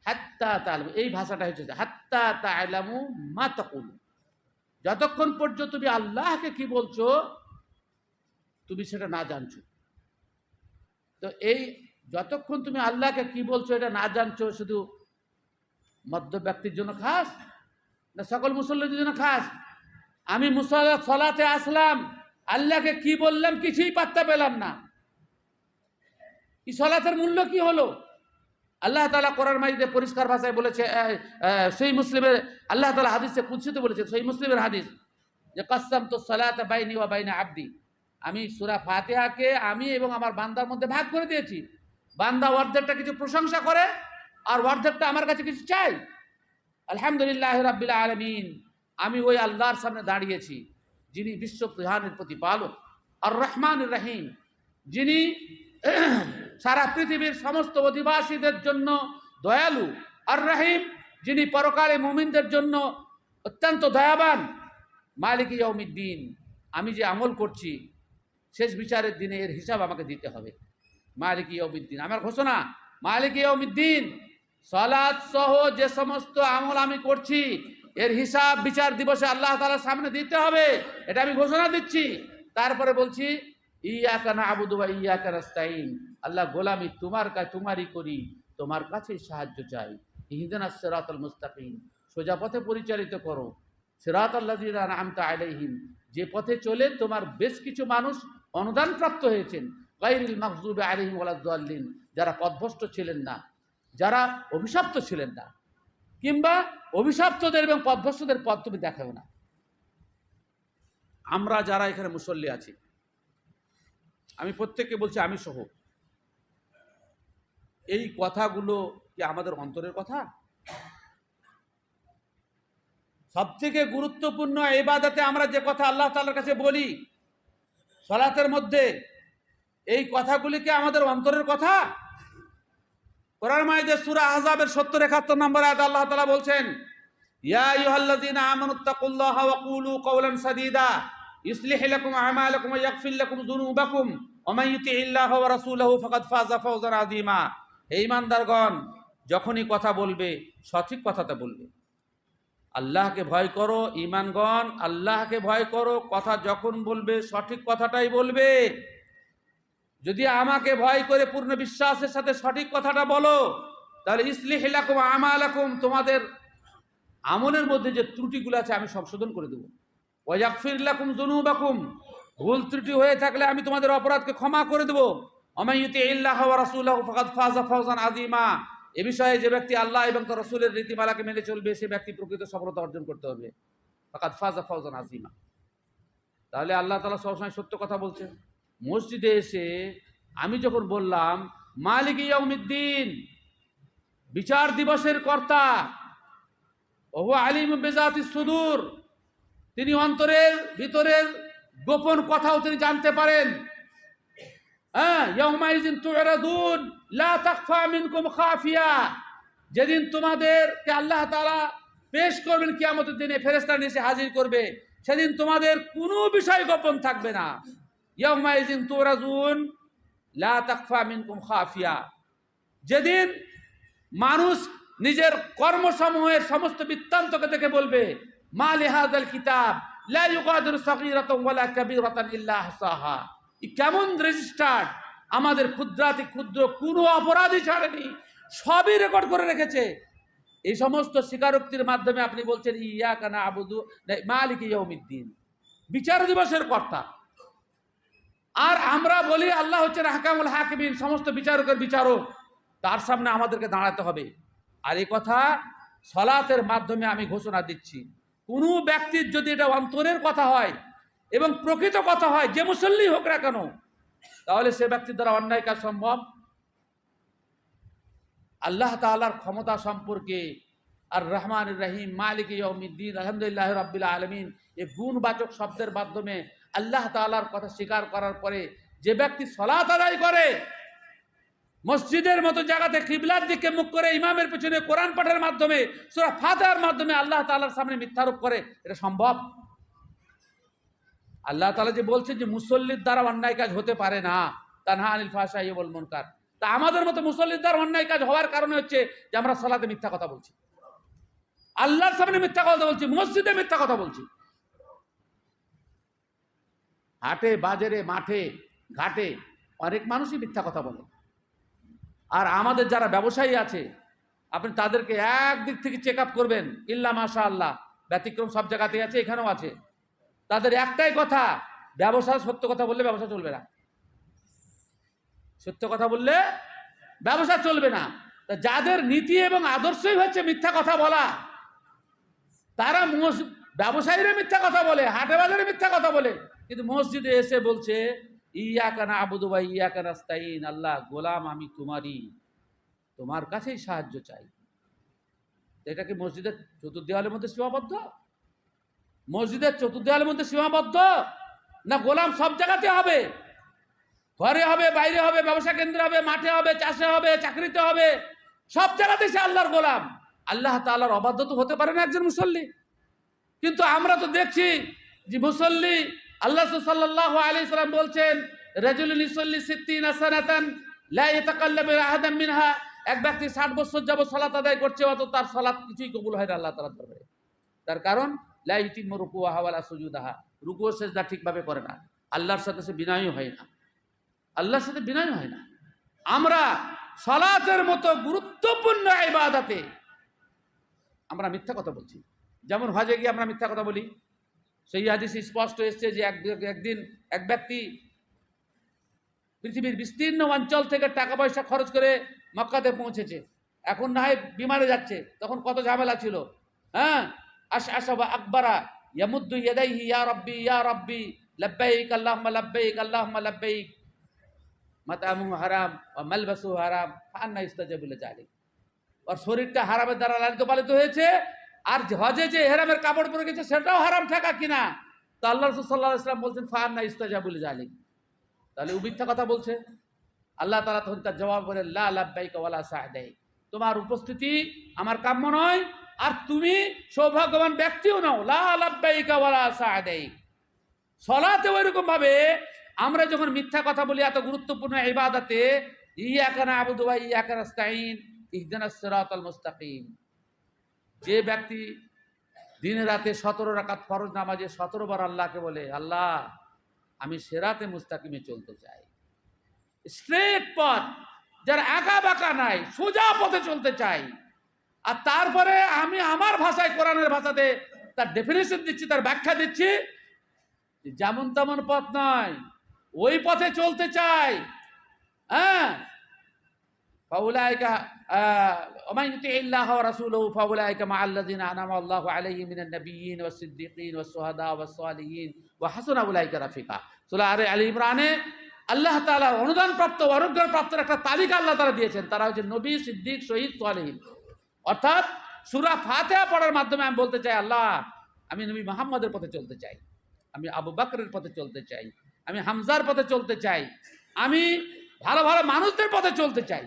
হাত্তা তা'লামু, এই ভাষাটা হচ্ছে হাত্তা তা'লামু মা তাকুলু, যতক্ষণ পর্যন্ত তুমি আল্লাহকে কি বলছো তুমি সেটা না জানছো। তো এই যতক্ষণ তুমি আল্লাহকে কি বলছো এটা না জানছো, শুধু মধ্য ব্যক্তির জন্য খাস না সকল মুসল্লিদের জন্য খাস? আমি সলাতে আসলাম, আল্লাহকে কি বললাম কিছুই পাত্তা পেলাম না, এই সলাতের মূল্য কি হলো? আল্লাহ তাআলা কোরআন মাজিদে পরিষ্কার ভাষায় বলেছে, সহিহ মুসলিমের আল্লাহ তাআলা হাদিসে কুদসিতে বলেছে, সহিহ মুসলিমের হাদিস, যে কাসসামতু সালাতা বাইনি ওয়া বাইনা আবদি, আমি সূরা ফাতিহাকে আমি এবং আমার বান্দার মধ্যে ভাগ করে দিয়েছি। বান্দা অর্ধেকটা কিছু প্রশংসা করে আর অর্ধেকটা আমার কাছে কিছু চাই। আলহামদুলিল্লাহ রাব্বিল আলামিন, আমি ওই আল্লাহর সামনে দাঁড়িয়েছি যিনি বিশ্ব প্রধানের প্রতিপালক, আর রহমানুর রহিম, যিনি সারা পৃথিবীর সমস্ত অধিবাসীদের জন্য দয়ালু, আর রহিম, যিনি পরকালে মুমিনদের জন্য অত্যন্ত দয়াবান। মালিক ইয়াউমিদ্দিন, আমি যে আমল করছি শেষ বিচারের দিনে এর হিসাব আমাকে দিতে হবে। মালিক ইয়াউমিদ্দিন, আমার ঘোষণা, মালিক ইয়াউমিদ্দিন, সালাত সহ যে সমস্ত আমল আমি করছি এর হিসাব বিচার দিবসে আল্লাহ তাআলার সামনে দিতে হবে, এটা আমি ঘোষণা দিচ্ছি। তারপরে বলছি ইয়াকা না'বুদু ওয়া ইয়াকা নাস্তাঈন, আল্লাহ গোলামি তোমারই করি, তোমার কাছেই সাহায্য চাই। ইহদিনাস সিরাতাল মুস্তাকিম, সোজা পথে পরিচালিত করো। সিরাতাল্লাযিনা আন'আমতা আলাইহিম, যে পথে চলে তোমার বেশ কিছু মানুষ অনুদানপ্রাপ্ত হয়েছেন। গায়রিল মাগযুবি আলাইহিম ওয়ালাদ-দাল্লিন, যারা পথভ্রষ্ট ছিলেন না, যারা অভিশপ্ত ছিলেন না, কিংবা অভিশপ্তদের এবং পথভ্রষ্টদের পথ তুমি দেখাও না। আমরা যারা এখানে মুসল্লি আছি, আমি প্রত্যেককে বলছি, আমি সহ, এই কথাগুলো কি আমাদের অন্তরের কথা? সবথেকে গুরুত্বপূর্ণ ইবাদতে আমরা যে কথা আল্লাহ তাআলার কাছে বলি সালাতের মধ্যে, এই কথাগুলি কি আমাদের অন্তরের কথা? কোরআন মাজিদে সূরা আহজাবের 70-71 নম্বর আয়াতে আল্লাহ তাআলা বলছেন, ইয়া আইয়ুহাল্লাযীনা আমানুত্তাকুল্লাহা ওয়া কুলু কাওলান সাদীদা ইউসলিহ লাকুম আমালাকুম ওয়া ইয়াগফির লাকুম যুনুবাকুম ওয়া মান ইউতিইল্লাহা ওয়া রাসূলাহু ফাকাদ ফাযা ফাওজান আযীমা। হে ঈমানদারগণ, যখনই কথা বলবে সঠিক কথাটা বলবে। আল্লাহকে ভয় করো ঈমানগণ, আল্লাহকে ভয় করো, কথা যখন বলবে সঠিক কথাটাই বলবে। যদি আমাকে ভয় করে পূর্ণ বিশ্বাসের সাথে সঠিক কথাটা বলো, তাহলে ইসলিহ লাকুম আমালাকুম, তোমাদের আমলের মধ্যে যে ত্রুটিগুলো আছে আমি সংশোধন করে দেবো। ওয়া ইয়াগফির লাকুম যুনুবাকুম, ভুল ত্রুটি হয়ে থাকলে আমি তোমাদের অপরাধকে ক্ষমা করে দেবো। ওয়া মান ইউতিইল্লাহা ওয়া রাসূলাহু ফাকাদ ফাযা ফাওজান আযীমা, এ বিষয়ে যে ব্যক্তি আল্লাহ এবং তার রাসূলের রীতিমালাকে মেনে চলবে সে ব্যক্তি প্রকৃত সফলতা অর্জন করতে হবে। ফাকাদ ফাযা ফাওজান আযীমা। তাহলে আল্লাহ তাআলা সবসময় সত্য কথা বলছেন। মসজিদে এসে আমি যখন বললাম মালিক ইয়াউমিদ্দিন, বিচার দিবসের কর্তা, ওহু আলিম বিজাতিস সুদূর, তিনি অন্তরের ভিতরের গোপন কথাও তিনি জানতে পারেন। ইয়াউমাইযিন তু'রাদুন লা তাখফা মিনকুম খাফিয়া, যেদিন তোমাদেরকে আল্লাহ তাআলা পেশ করবেন কিয়ামতের দিনে, ফেরেশতা এসে হাজির করবে, সেদিন তোমাদের কোনো বিষয় গোপন থাকবে না। ইয়াউমাইযিন তু'রাদুন লা তাখফা মিনকুম খাফিয়া, যেদিন মানুষ নিজের কর্মসমূহের সমস্ত বৃত্তান্তকে দেখে বলবে মা লিহাযাল কিতাব লা ইউগাদিরু সাগীরাতান ওয়ালা কাবীরাতান ইল্লা আহসাহা, কেমন রেজিস্টার্ড, আমাদের ক্ষুদ্রাতি ক্ষুদ্র কোনো অপরাধী ছাড়েনি, সবই রেকর্ড করে রেখেছে। এই সমস্ত স্বীকারোক্তির মাধ্যমে আপনি বলছেন ইয়াকা না'বুদু মালিক ইয়াউমিদ্দিন, বিচার দিবসের কর্তা। আর আমরা বলি আল্লাহ হচ্ছেন আহকামুল হাকিমিন, সমস্ত বিচারকের বিচারক, তার সামনে আমাদেরকে দাঁড়াতে হবে। আর এই কথা সালাতের মাধ্যমে আমি ঘোষণা দিচ্ছি, কোনো ব্যক্তির যদি এটা অন্তরের কথা হয় এবং প্রকৃত কথা হয়, যে মুসল্লি হোক না কেন, তাহলে সে ব্যক্তির দ্বারা অন্যায় কাজ সম্ভব। আল্লাহ তাআলার ক্ষমতা সম্পর্কে আর রহমান রহিম মালিক ইয়াউমিদ্দিন আলহামদুলিল্লাহ রাব্বিল আলামিন এই গুণবাচক শব্দের মাধ্যমে আল্লাহ তাআলার কথা স্বীকার করার পরে যে ব্যক্তি সালাত আদায় করে, মসজিদের মতো জায়গাতে কিবলার দিকে মুখ করে ইমামের পেছনে কোরআন পাঠের মাধ্যমে সূরা ফাতিহার মাধ্যমে আল্লাহ তাআলার সামনে মিথ্যারোপ করে, এটা সম্ভব? আল্লাহ তাআলা যে বলছেন যে মুসল্লির দ্বারা অন্যায় কাজ হতে পারে না, তানহা আনিল ফাহশাই ওয়াল মুনকার, তা আমাদের মতো মুসল্লির দ্বারা অন্যায় কাজ হওয়ার কারণে হচ্ছে যে আমরা সালাতে মিথ্যা কথা বলছি, আল্লাহর সামনে মিথ্যা কথা বলছি, মসজিদে মিথ্যা কথা বলছি, হাটে বাজারে মাঠে ঘাটে অনেক মানুষই মিথ্যা কথা বলে। আর আমাদের যারা ব্যবসায়ী আছে আপনি তাদেরকে একদিক থেকে চেক আপ করবেন, ইল্লা মাশা আল্লাহ, ব্যতিক্রম সব জায়গাতেই আছে, এখানেও আছে, তাদের একটাই কথা, ব্যবসা সত্য কথা বললে ব্যবসা চলবে না, সত্য কথা বললে ব্যবসা চলবে না। তা যাদের নীতি এবং আদর্শই হচ্ছে মিথ্যা কথা বলা, তারা ব্যবসায়ীরা মিথ্যা কথা বলে, হাটে বাজারে মিথ্যা কথা বলে, কিন্তু মসজিদে এসে বলছে ইয়াকা না'বুদু ওয়া ইয়াকা নাস্তাইন, আল্লাহ গোলাম আমি তোমারই, তোমার কাছেই সাহায্য চাই। এটা কি মসজিদের চতুর্দেওয়ালের মধ্যে সীমাবদ্ধ? মসজিদের চতুর্দেওয়ালের মধ্যে সীমাবদ্ধ না গোলাম সব জায়গাতে হবে, ঘরে হবে, বাইরে হবে, ব্যবসা কেন্দ্রে হবে, মাঠে হবে, চাষে হবে, চাকরিতে হবে, সব জায়গাতে সে আল্লাহর গোলাম। আল্লাহ তাআলার অবাধ্য তো হতে পারে না একজন মুসল্লি। কিন্তু আমরা তো দেখছি যে মুসল্লি, আল্লাহ সাল্লাল্লাহু আলাইহি সাল্লাম বলছেন রাজুলুন ইউসাল্লি 60 সানাতান লা ইয়াতাকাল্লামু আহাদাম মিনহা, এক ব্যক্তি 60 বছর যাবত সালাত আদায় করছে, অত তার সালাত কিছুই কবুল হয় না আল্লাহ তাআলার দরবারে। তার কারণ লা ইউতিম্মু রুকুআহা ওয়ালা সুজুদাহা, রুকু ও সিজদা ঠিকভাবে করে না, আল্লাহর সাথে সে বিনয়ী হয় না, আল্লাহর সাথে বিনয় হয় না। আমরা সালাতের মতো গুরুত্বপূর্ণ ইবাদতে আমরা মিথ্যা কথা বলছি। যেমন হজে গিয়ে আমরা মিথ্যা কথা বলি, সেই হাদিসে স্পষ্ট এসেছে যে একদিন এক ব্যক্তি পৃথিবীর বিস্তীর্ণ অঞ্চল থেকে টাকা পয়সা খরচ করে মক্কাতে পৌঁছেছে, এখন না হয় বিমানে যাচ্ছে, তখন কত ঝামেলা ছিল। হ্যাঁ, আশআশা আকবরা ইয়ামুদ্দু ইয়াদাইহি ইয়া রাব্বি লাব্বাইক আল্লাহুম্মা লাব্বাইক আল্লাহুম্মা লাব্বাইক মাতামুহু হারাম ওয়া মালবাসুহু হারাম ফাআন্না ইস্তাজাবু লিযালিক। আর শরীরটা হারামের দ্বারা লালিত পালিত হয়েছে, আর হজে যে ইহরামের কাপড় পরে গেছে সেটাও হারাম থাকা কিনা, তো আল্লাহ রাসূল সাল্লাল্লাহু আলাইহি ওয়াসাল্লাম বলছেন ফাআন্না ইস্তাজাবু লিযালিক, তাহলে ও মিথ্যা কথা বলছে। আল্লাহ তাআলা তখন তার জবাব বলেন লা লাব্বাইকা ওয়ালা সা'দাইক, তোমার উপস্থিতি আমার কাম্য নয়, আর তুমি সৌভাগ্যবান ব্যক্তিও নও, লা লাব্বাইকা ওয়ালা সা'দাইক। সালাতে ওইরকম ভাবে আমরা যখন মিথ্যা কথা বলি এত গুরুত্বপূর্ণ ইবাদতে, ইয়াকা না'বুদু ওয়া ইয়াকা নাস্তাইন ইহদিনাস সিরাতাল মুস্তাকিম, যে ব্যক্তি দিনে রাতে 17 রাকাত ফরজ নামাজে 17 বার আল্লাহকে বলে আল্লাহ আমি সিরাতে মুস্তাকিমে চলতে চাই, স্ট্রেট পথ, যার আঁকা বাঁকা নাই, সোজা পথে চলতে চাই, আর তারপরে আমি আমার ভাষায় কোরআনের ভাষাতে তার ডেফিনেশন দিচ্ছি, তার ব্যাখ্যা দিচ্ছি, যেমন তেমন পথ নয়, ওই পথে চলতে চাই। হ্যাঁ, ফাউলাইকা ওমান ইউতিইল্লাহ ওয়া রাসূলুহু ফাউলাইকা মাআল্লাযিনা আনআমা আল্লাহু আলাইহিম মিনান নাবিয়্যিন ওয়াস সিদ্দীকিন ওয়াস শুহাদা ওয়াস সালিহিন ওয়া হাসুনা উলাইকা রাফিকা। সূরা আলে ইমরানে আল্লাহ তাআলা অনুদান প্রাপ্ত, অনুগ্রহ প্রাপ্তের একটা তালিকা আল্লাহ তাআলা দিয়েছেন, তারা হচ্ছে নবী, সিদ্দিক, শহীদ, সালিহিন। অর্থাৎ সূরা ফাতিহা পড়ার মাধ্যমে আমি বলতে চাই আল্লাহ আমি নবী মুহাম্মদের পথে চলতে চাই, আমি আবু বকরের পথে চলতে চাই, আমি হামজার পথে চলতে চাই, আমি ভালো ভালো মানুষদের পথে চলতে চাই।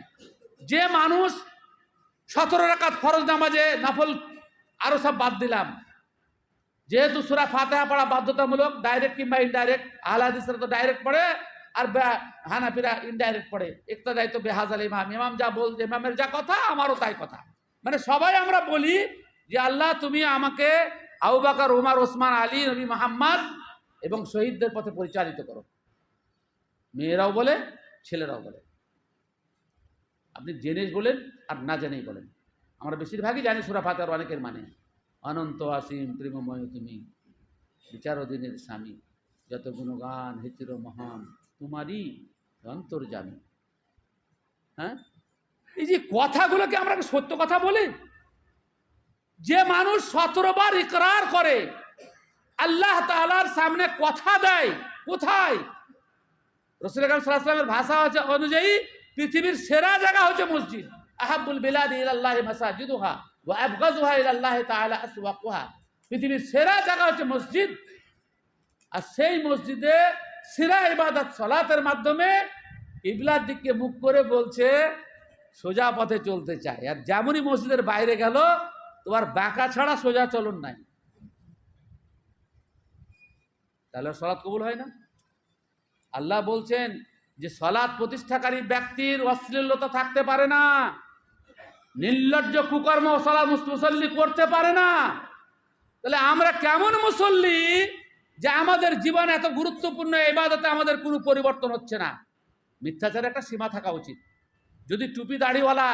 যে মানুষ 17 রাকাত ফরজ নামাজে নফল আরো সব বাদ দিলাম, যেহেতু সূরা ফাতিহা পড়া বাধ্যতামূলক, ডাইরেক্ট কিংবা ইনডাইরেক্ট, আহলে হাদিসরা তো ডাইরেক্ট পড়ে আর হানাফিরা ইনডাইরেক্ট পড়ে, ইক্তাদাই তো বেহাজাল ইমাম, ইমাম যা বল, ইমামের যা কথা আমারও তাই কথা, মানে সবাই আমরা বলি যে আল্লাহ তুমি আমাকে আবু বকর, ওমর, ওসমান, আলী, নবী মুহাম্মদ এবং শহীদদের পথে পরিচালিত করো। মেয়েরাও বলে, ছেলেরাও বলে, আপনি জেনে বলেন আর না জেনেই বলেন, আমরা বেশিরভাগই জানি সূরা ফাতিহার অনেকের মানে অনন্ত অসীম প্রেমময় তুমি, বিচারদিনের স্বামী, যত গুণগান হেচির মহান তোমারই অন্তর্যামী। হ্যাঁ, এই যে কথাগুলোকে আমরা সত্য কথা বলি। যে মানুষ 17 বার ইকরার করে, আল্লাহ তাআলার সামনে কথা দেয়, কোথায়? রাসূল আকরাম সাল্লাল্লাহু আলাইহি ওয়াসাল্লামের ভাষা হচ্ছে অনুযায়ী পৃথিবীর সেরা জায়গা হচ্ছে মসজিদ। আহাব্বুল বিলাদি ইলাল্লাহি মাসাজিদুহা ওয়া আবগাযুহা ইলাল্লাহি তাআলা আসওয়াকুহা। পৃথিবীর সেরা জায়গা হচ্ছে মসজিদ, আর সেই মসজিদে সিরা ইবাদত সালাতের মাধ্যমে কিবলার দিকে মুখ করে বলছে সোজা পথে চলতে চায়। আর যেমনই মসজিদের বাইরে গেল তোমার বাঁকা ছাড়া সোজা চলন নাই, তাহলে সালাত কবুল হয় না। আল্লাহ বলছেন যে সালাত প্রতিষ্ঠাকারী ব্যক্তির অশ্লীলতা থাকতে পারে না, নির্লজ্জ কুকর্ম সালাত মুসল্লি করতে পারে না। তাহলে আমরা কেমন মুসল্লি যে আমাদের জীবন এত গুরুত্বপূর্ণ ইবাদতে আমাদের কোনো পরিবর্তন হচ্ছে না? মিথ্যাচারের একটা সীমা থাকা উচিত। যদি টুপি দাড়িওয়ালা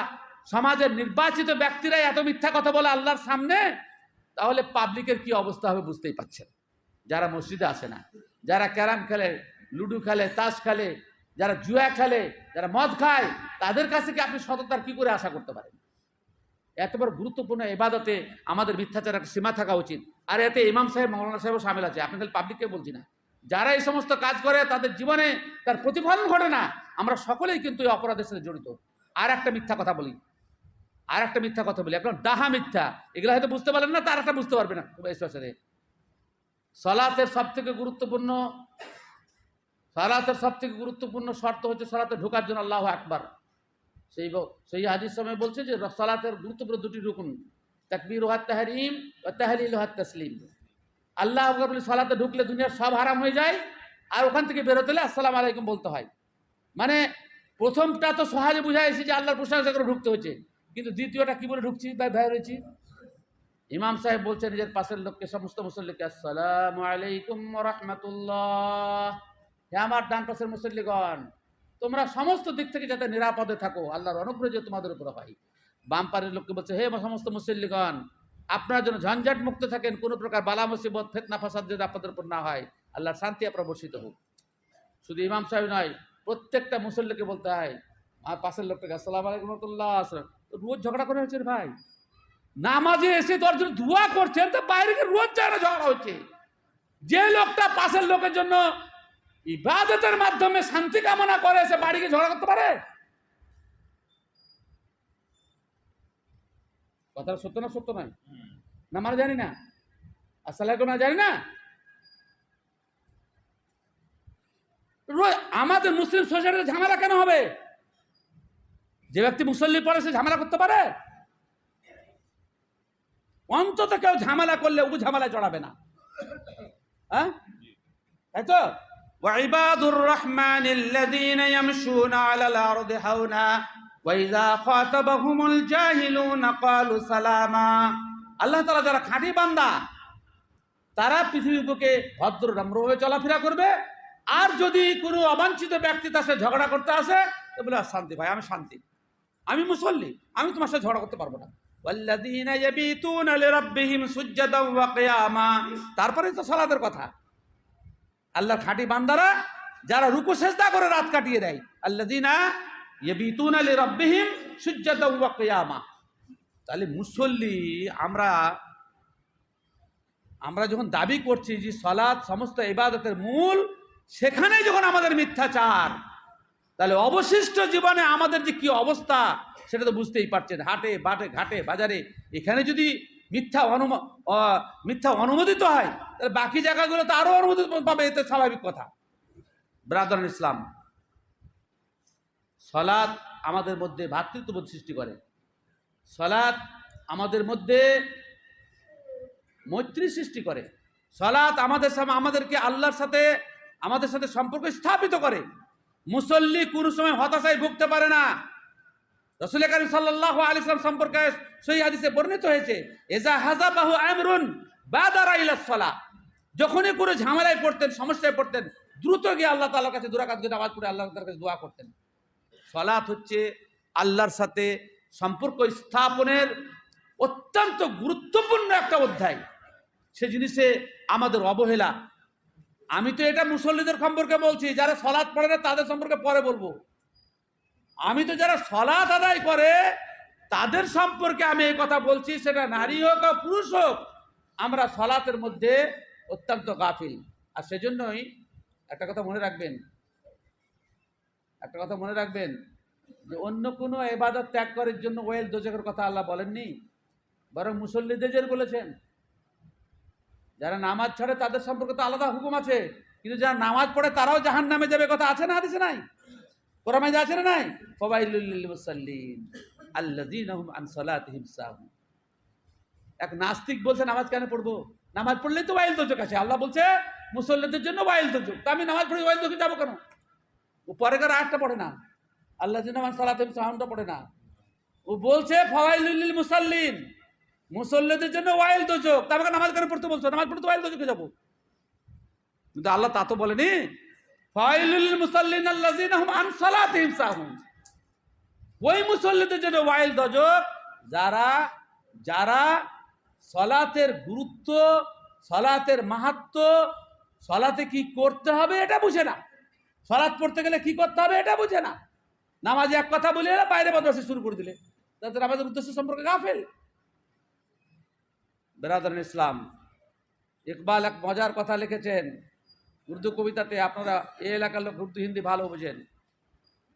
সমাজের নির্বাচিত ব্যক্তিরাই এত মিথ্যা কথা বলে আল্লাহর সামনে, তাহলে পাবলিকের কি অবস্থা হবে বুঝতেই পারছেন। যারা মসজিদে আসে না, যারা ক্যারাম খেলে, লুডো খেলে, তাস খেলে, যারা জুয়া খেলে, যারা মদ খায়, তাদের কাছে কি আপনি সততার কি করে আশা করতে পারেন? এত বড় গুরুত্বপূর্ণ ইবাদতে আমাদের মিথ্যাচারের একটা সীমা থাকা উচিত। আর এতে ইমাম সাহেব, মৌলানা সাহেবও সামিল আছে। আপনি খালি পাবলিককে বলছি না, যারা এই সমস্ত কাজ করে তাদের জীবনে তার প্রতিফলন ঘটে না, আমরা সকলেই কিন্তু এই অপরাধের সাথে জড়িত। আর একটা মিথ্যা কথা বলি, একদম ডাহা মিথ্যা। এগুলো হয়তো বুঝতে পারলেন না, তার একটা বুঝতে পারবে না। সালাতের সব থেকে গুরুত্বপূর্ণ শর্ত হচ্ছে সালাতে ঢোকার জন্য আল্লাহু আকবার। সেই হাদিস সময় বলছে যে সালাতের গুরুত্বপূর্ণ দুটি রুকুন, তাকবীর ওয়া তাহরিম ওয়া তাহলিল ওয়া তাসলিম। আল্লাহু আকবার বলে সালাতে ঢুকলে দুনিয়ার সব হারাম হয়ে যায়, আর ওখান থেকে বেরোতে হলে আসসালামু আলাইকুম বলতে হয়। মানে প্রথমটা তো সহজে বুঝাইছি যে আল্লাহর প্রশংসা করে ঢুকতে হচ্ছে, কিন্তু দ্বিতীয়টা কি বলে ঢুকছি বা বাইরে রয়েছি? ইমাম সাহেব বলছেন নিজের পাশের লোককে, সমস্ত মুসল্লিকে, আসসালামু আলাইকুম ওয়া রাহমাতুল্লাহ। হে আমার ডান পাশের মুসল্লিগণ, তোমরা সমস্ত দিক থেকে যাতে নিরাপদে থাকো, আল্লাহর অনুগ্রহ যে তোমাদের উপর হয়। বাম পারের লোককে বলছে, হে সমস্ত মুসল্লিগণ, আপনারা যেন ঝঞ্ঝাট মুক্ত থাকেন, কোনো প্রকার বালা মুসিবত, ফিতনা ফাসাদ যদি আপনাদের উপর না হয়, আল্লাহর শান্তি আপনার বর্ষিত হোক। শুধু ইমাম সাহেব নয়, প্রত্যেকটা মুসল্লিকে বলতে হয়। আর পাশের লোকটাকে আসসালামু আলাইকুম ওয়া রাহমাতুল্লাহ। রোজ ঝগড়া করে হচ্ছে ভাই, নামাজে এসে তোর জন্য দোয়া করছেন, তো বাইরে রোজ যায় না ঝগড়া হচ্ছে। যে লোকটা পাশের লোকের জন্য ইবাদতের মাধ্যমে শান্তি কামনা করে, সে বাড়িকে ঝগড়া করতে পারে? কথাটা সত্য না সত্য নয়? না আমরা জানি না, আসসালামু জানি না। আমাদের মুসলিম সোসাইটিতে ঝামেলা কেন হবে? যে ব্যক্তি মুসল্লি পড়ে সে ঝামেলা করতে পারে? অন্তত কেউ ঝামেলা করলে ও ঝামেলায় জড়াবে না, হ্যাঁ তাই তো? ওয়াইবাদুর রহমানিল্লাযীনা ইয়ামশুনা আলাল আরদি হাওনা ওয়া ইযা খাতাবাহুমুল জাহিলুনা ক্বালু সালামা। আল্লাহ তাআলা যারা খাঁটি বান্দা, তারা পৃথিবীর বুকে ভদ্র নম্রভাবে চলাফেরা করবে। আর যদি কোনো অবাঞ্ছিত ব্যক্তি তার সাথে ঝগড়া করতে আসে, তো বলে শান্তি ভাই, আমি শান্তি, আমি মুসল্লি, আমি তোমার সাথে ঝগড়া করতে পারবো না। ওয়াল্লাযীনা ইয়াবিতুনা লিরাব্বিহিম সুজদান ওয়া কিয়ামা। তারপরে তো সালাতের কথা। আল্লাহর খাঁটি বান্দারা যারা রুকু সিজদা করে রাত কাটিয়ে দেয়, আল্লাযীনা ইয়াবিতুনা লিরাব্বিহিম সুজদান ওয়া কিয়ামা। তাহলে মুসল্লি আমরা যখন দাবি করছি যে সালাত সমস্ত ইবাদতের মূল, সেখানে যখন আমাদের মিথ্যাচার, তাহলে অবশিষ্ট জীবনে আমাদের যে কি অবস্থা সেটা তো বুঝতেই পারছেন। হাটে বাটে ঘাটে বাজারে এখানে যদি মিথ্যা অনুমোদিত হয়, তাহলে বাকি জায়গাগুলো তো আরো অনুমোদিত পাবে, এতে স্বাভাবিক কথা। ব্রাদার ইসলাম, সালাত আমাদের মধ্যে ভ্রাতৃত্ববোধ সৃষ্টি করে, সালাত আমাদের মধ্যে মৈত্রী সৃষ্টি করে, সালাত আমাদেরকে আল্লাহর সাথে আমাদের সাথে সম্পর্ক স্থাপিত করে। মুসল্লি কোনো সময় হতাশায় ভুগতে পারে না। রাসূল কারীম সাল্লাল্লাহু আলাইহি ওয়াসাল্লাম সম্পর্কে সহিহ হাদিসে বর্ণিত হয়েছে, ইজা হাযাবাহু আমরুন বাদারা ইলাস সালাহ। যখনই কোনো ঝামেলায় পড়তেন, সমস্যায় পড়তেন, দ্রুত গিয়ে আল্লাহ তাআলার কাছে দুই রাকাত নামাজ পড়ে আল্লাহর কাছে দোয়া করতেন। সালাত হচ্ছে আল্লাহর সাথে সম্পর্ক স্থাপনের অত্যন্ত গুরুত্বপূর্ণ একটা অধ্যায়। সে জিনিসে আমাদের অবহেলা। আমি তো এটা মুসল্লিদের সম্পর্কে বলছি, যারা সালাত পড়ে না তাদের সম্পর্কে পরে বলবো। আমি তো যারা সালাত আদায় করে তাদের সম্পর্কে আমি এই কথা বলছি, সেটা নারী হোক বা পুরুষ হোক, আমরা সালাতের মধ্যে অত্যন্ত গাফিল। আর সেজন্যই একটা কথা মনে রাখবেন, একটা কথা মনে রাখবেন যে অন্য কোনো ইবাদত ত্যাগ করার জন্য ওয়েল দোজখের কথা আল্লাহ বলেননি, বরং মুসল্লিদের বলেছেন। যারা নামাজ ছাড়ে তাদের সম্পর্কে তো আলাদা হুকুম আছে, কিন্তু যারা নামাজ পড়ে তারাও জাহান্নামে যাবে, কথা আছে না হাদিসে নাই? কোরআনে আছে না নাই? ফাওয়াইলুল লিল মুসাল্লিন আল্লাযীনা হুম আন সালাতিহিম সাহুন। এক নাস্তিক বলছে নামাজ কেন পড়বো? নামাজ পড়লেই তো ওয়াইল দোজখ আছে। আল্লাহ বলছে মুসল্লিদের জন্য ওয়াইল দোজখ, তা আমি নামাজ পড়ে ওয়াইল দোজখে যাবো কেন? ও পরেকার আয়াতটা পড়ে না, আল্লাযীনা হুম আন সালাতিহিম সাহুনটা পড়ে না। ও বলছে ফাওয়াইলুল লিল মুসাল্লিন, মুসল্লিদের জন্য ওয়াইল দোজখ, তা আমাকে নামাজ কেন পড়তে বলছো? নামাজ পড়তে ওয়াইল দোজখে যাবো। কিন্তু আল্লাহ তা তো বলেনি। ফাওয়াইলুল লিল মুসাল্লিন আল্লাযীনা হুম আন সালাতিহিম সাহুন, ওই মুসল্লিদের জন্য ওয়াইল দোজখ যারা যারা সলাতের গুরুত্ব, সলাতের মাহাত্ম্য, সলাতে কি করতে হবে এটা বুঝে না, সলাত পড়তে গেলে কি করতে হবে এটা বুঝে না। নামাজে এক কথা বলে এলে বাইরে বদমাশি শুরু করে দিলে, তাদের আমাদের উদ্দেশ্য সম্পর্কে গাফেল। বেরাদার ইসলাম, ইকবাল এক মজার কথা লিখেছেন উর্দু কবিতাতে, আপনারা এই এলাকার লোক উর্দু হিন্দি ভালো বোঝেন।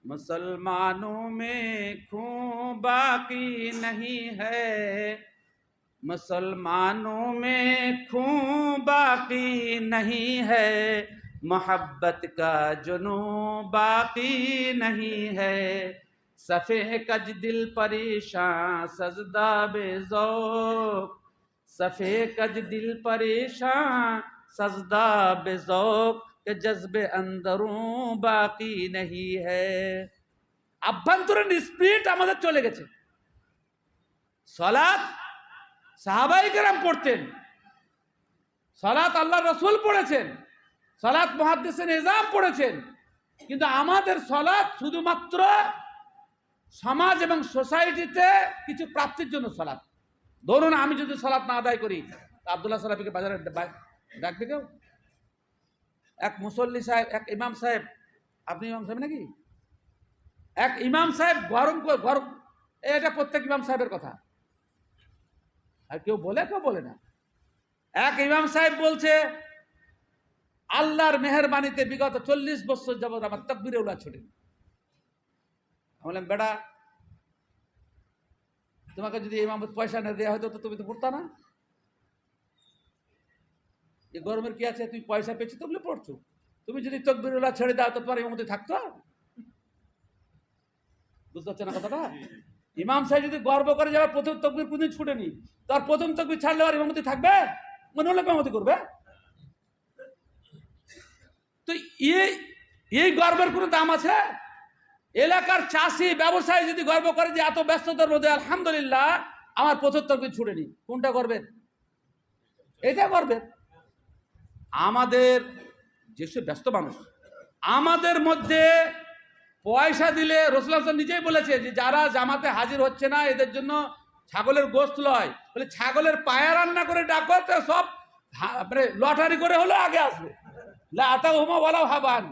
মুসলমানোं में खूं बाकी नहीं है, मुसलमानों में खूं बाकी नहीं है, मोहब्बत का जुनून बाकी नहीं है, सफ़े कज दिल परेशान सजदा बेज़ौक़, सफ़े कज दिल परेशान सजदा बेज़ौक़, के जज्बे अंदरों बाकी नहीं है। আভ্যন্তরীণ স্পিরিট আমাদের চলে গেছে। সালাত সাহাবায়ে কেরাম পড়তেন, সালাত আল্লাহ রসুল পড়েছেন, সালাত মুহাদ্দিসিন নিজাম পড়েছেন, কিন্তু আমাদের সালাত শুধুমাত্র সমাজ এবং সোসাইটিতে কিছু প্রাপ্তির জন্য সালাত। ধরুন আমি যদি সালাত না আদায় করি, আব্দুল্লাহ সালাফিকে বাজারে ডাকবে কেউ? এক মুসল্লি সাহেব, এক ইমাম সাহেব, আপনি ইমাম সাহেব নাকি? এক ইমাম সাহেব গরম, এটা প্রত্যেক ইমাম সাহেবের কথা, আর কেউ বলে কেউ বলে না। এক ইমাম সাহেব বলছে আল্লাহর মেহেরবানিতে বিগত 40 বছর যাবত আমার তাকবীরে উলা ছোটে। বললাম বেটা, তোমাকে যদি ইমামত পয়সা না দেওয়া হতো তো তুমি তো পড়তা না। এই গরমের কি আছে, তুই পয়সা পেয়েছি তো বলে পড়ছো। তুমি যদি তাকবীরে উলা ছেড়ে দাও তো তোমার ইমামতি থাকতো? বুঝতে পারছেন না কথাটা? ইমাম সাহেব যদি গর্ব করে যাবে প্রথম তাকবীর কোনদিন ছুটেনি, তার প্রথম তাকবীর ছাড়লে আর ইমামতি থাকবে? মনে হলে ইমামতি করবে। তো এই গর্বের কোনো দাম আছে? এলাকার চাষি ব্যবসায়ী যদি গর্ব করে যে এত ব্যস্ততার মধ্যে আলহামদুলিল্লাহ আমার প্রথম তাকবীর ছুটেনি, কোনটা করবেন? এটা করবেন। আমাদের যেসব ব্যস্ত মানুষ, আমাদের মধ্যে পয়সা দিলে রাসূলুল্লাহ নিজেই বলেছে যে যারা জামাতে হাজির হচ্ছে না এদের জন্য ছাগলের গোশত লয়, বলে ছাগলের পায়া রান্না করে ডাকো, তো সব লটারি করে হলো আগে আসবে। লা আতাহুমা ওয়ালা হাবান।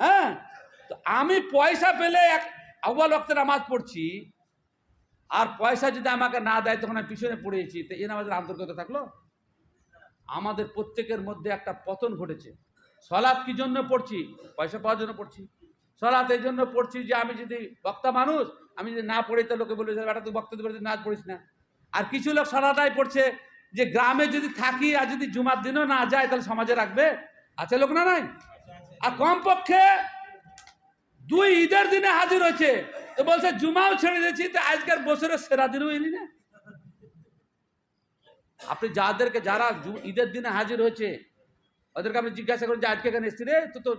হ্যাঁ, তো আমি পয়সা পেলে আউয়াল ওয়াক্তে নামাজ পড়ছি, আর পয়সা যদি আমাকে না দেয় তখন আমি পিছনে পড়েছি, তো এই নামাজের আন্তর্গত থাকলো? আমাদের প্রত্যেকের মধ্যে একটা পতন ঘটেছে। সালাত কি জন্য পড়ছি? পয়সা পাওয়ার জন্য পড়ছি। সালাত এই জন্য পড়ছি যে আমি যদি বক্তা মানুষ, আমি যদি না পড়ি তো লোকে বলে বেটা তুই বক্তা দিবি নাচ পড়িস না। আর কিছু লোক সালাতাই পড়ছে যে গ্রামে যদি থাকি আর যদি জুমার দিনও না যায় তাহলে সমাজে রাখবে। আছে লোক না নাই? আর কমপক্ষে 2 ঈদের দিনে হাজির হয়েছে, তো বলছে জুমাও ছেড়ে দিয়েছি, তো আজকের বছরের সেরা দিনও এলি না। আপনি যারা ঈদের দিনে হাজির হয়েছে ওদেরকে আপনি জিজ্ঞাসা করেন যে আজকে কেন এসছি রে, তো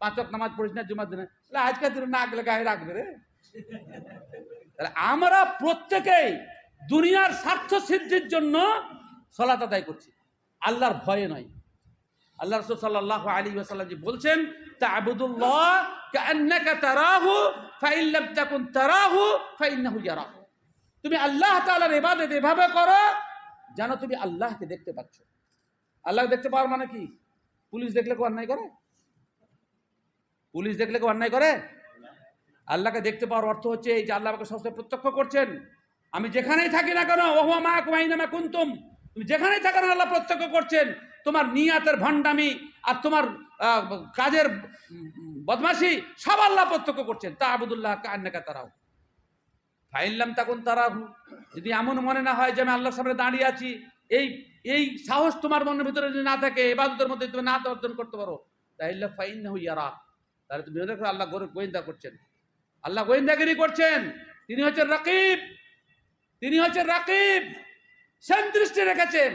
5 ওয়াক্ত নামাজ পড়িস না জুমার দিনে? আজকের দিনে না গেলে গায়ে রাখবে রে। আমরা প্রত্যেকেই দুনিয়ার স্বার্থ সিদ্ধির জন্য সালাত আদায় করছি, আল্লাহর ভয়ে নয়। আল্লাহ রাসূল সাল্লাল্লাহু আলাইহি ওয়াসাল্লাম যে বলছেন তা'বুদুল্লাহ কাআন্নাকা তারাহু ফাইন লাম তাকুন তারাহু ফাইন্নাহু ইয়ারাক। তুমি আল্লাহ তাআলার ইবাদত এভাবে করো যেন তুমি আল্লাহকে দেখতে পাচ্ছ। আল্লাহ দেখতে পাওয়ার মানে কি? পুলিশ দেখলে কেউ অন্যায় করে? পুলিশ দেখলে কেউ অন্যায় করে? আল্লাহকে দেখতে পাওয়ার অর্থ হচ্ছে এই যে আল্লাহ আমাকে সবসময় প্রত্যক্ষ করছেন। আমি যেখানেই থাকি না কেন, ওয়া হুয়া মাআকুম আইনামা কুনতুম, তুমি যেখানেই থাকো না আল্লাহ প্রত্যক্ষ করছেন। তোমার নিয়াতের ভণ্ডামি, আর তোমার কাজের বদমাশি সব আল্লাহ প্রত্যক্ষ করছেন। তা আবুদুল্লাহ কান্নাকা তারাও ফাইল্লাম তখন তারাহু, যদি এমন মনে না হয় যে আমি আল্লাহর সামনে দাঁড়িয়ে আছি, এই এই সাহস তোমার মনের ভিতরে যদি না থাকে, ইবাদতের মধ্যে তুমি না অর্জন করতে পারো, তাহলে ফাইন্নাহু ইয়ারা, তাহলে তুমি মনে করো আল্লাহ গোয়েন্দা করছেন, আল্লাহ গোয়েন্দাগিরি করছেন। তিনি হচ্ছেন রাকিব, তিনি হচ্ছেন রাকিব, সেন দৃষ্টি রেখেছেন।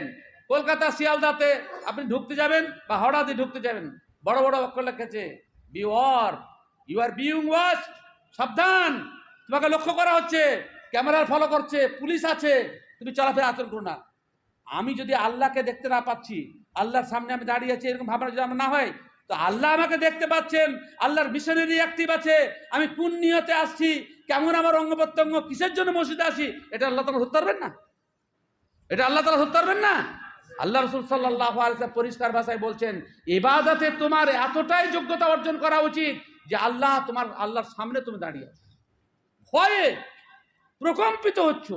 কলকাতা শিয়ালদাতে আপনি ঢুকতে যাবেন বা হাওড়াতে ঢুকতে যাবেন, বড় বড় অক্ষর লিখেছে beware, you are being watch, সাবধান, তোমাকে লক্ষ্য করা হচ্ছে, ক্যামেরার ফলো করছে, পুলিশ আছে, তুমি চলাফেরা আচরণ করো না। আমি যদি আল্লাহকে দেখতে না পাচ্ছি, আল্লাহর সামনে আমি দাঁড়িয়ে আছি, এরকম ভাবনা যদি আমার না হয়, তো আল্লাহ আমাকে দেখতে পাচ্ছেন, আল্লাহর মিশনারি অ্যাক্টিভ আছে, আমি কোন নিয়তে আসছি, কেমন আমার অঙ্গ প্রত্যঙ্গ, কিসের জন্য মসজিদে আসি, এটা আল্লাহ তাআলা ধরতে পারবেন না? এটা আল্লাহ তাআলা ধরতে পারবেন না? আল্লাহ রাসূল সাল্লাল্লাহু আলাইহি ওয়াসাল্লাম পরিষ্কার ভাষায় বলছেন, ইবাদতে তোমার এতটাই যোগ্যতা অর্জন করা উচিত যে আল্লাহ তোমার, আল্লাহর সামনে তুমি দাঁড়িয়ে আছো, ভয়ে প্রকম্পিত হচ্ছ।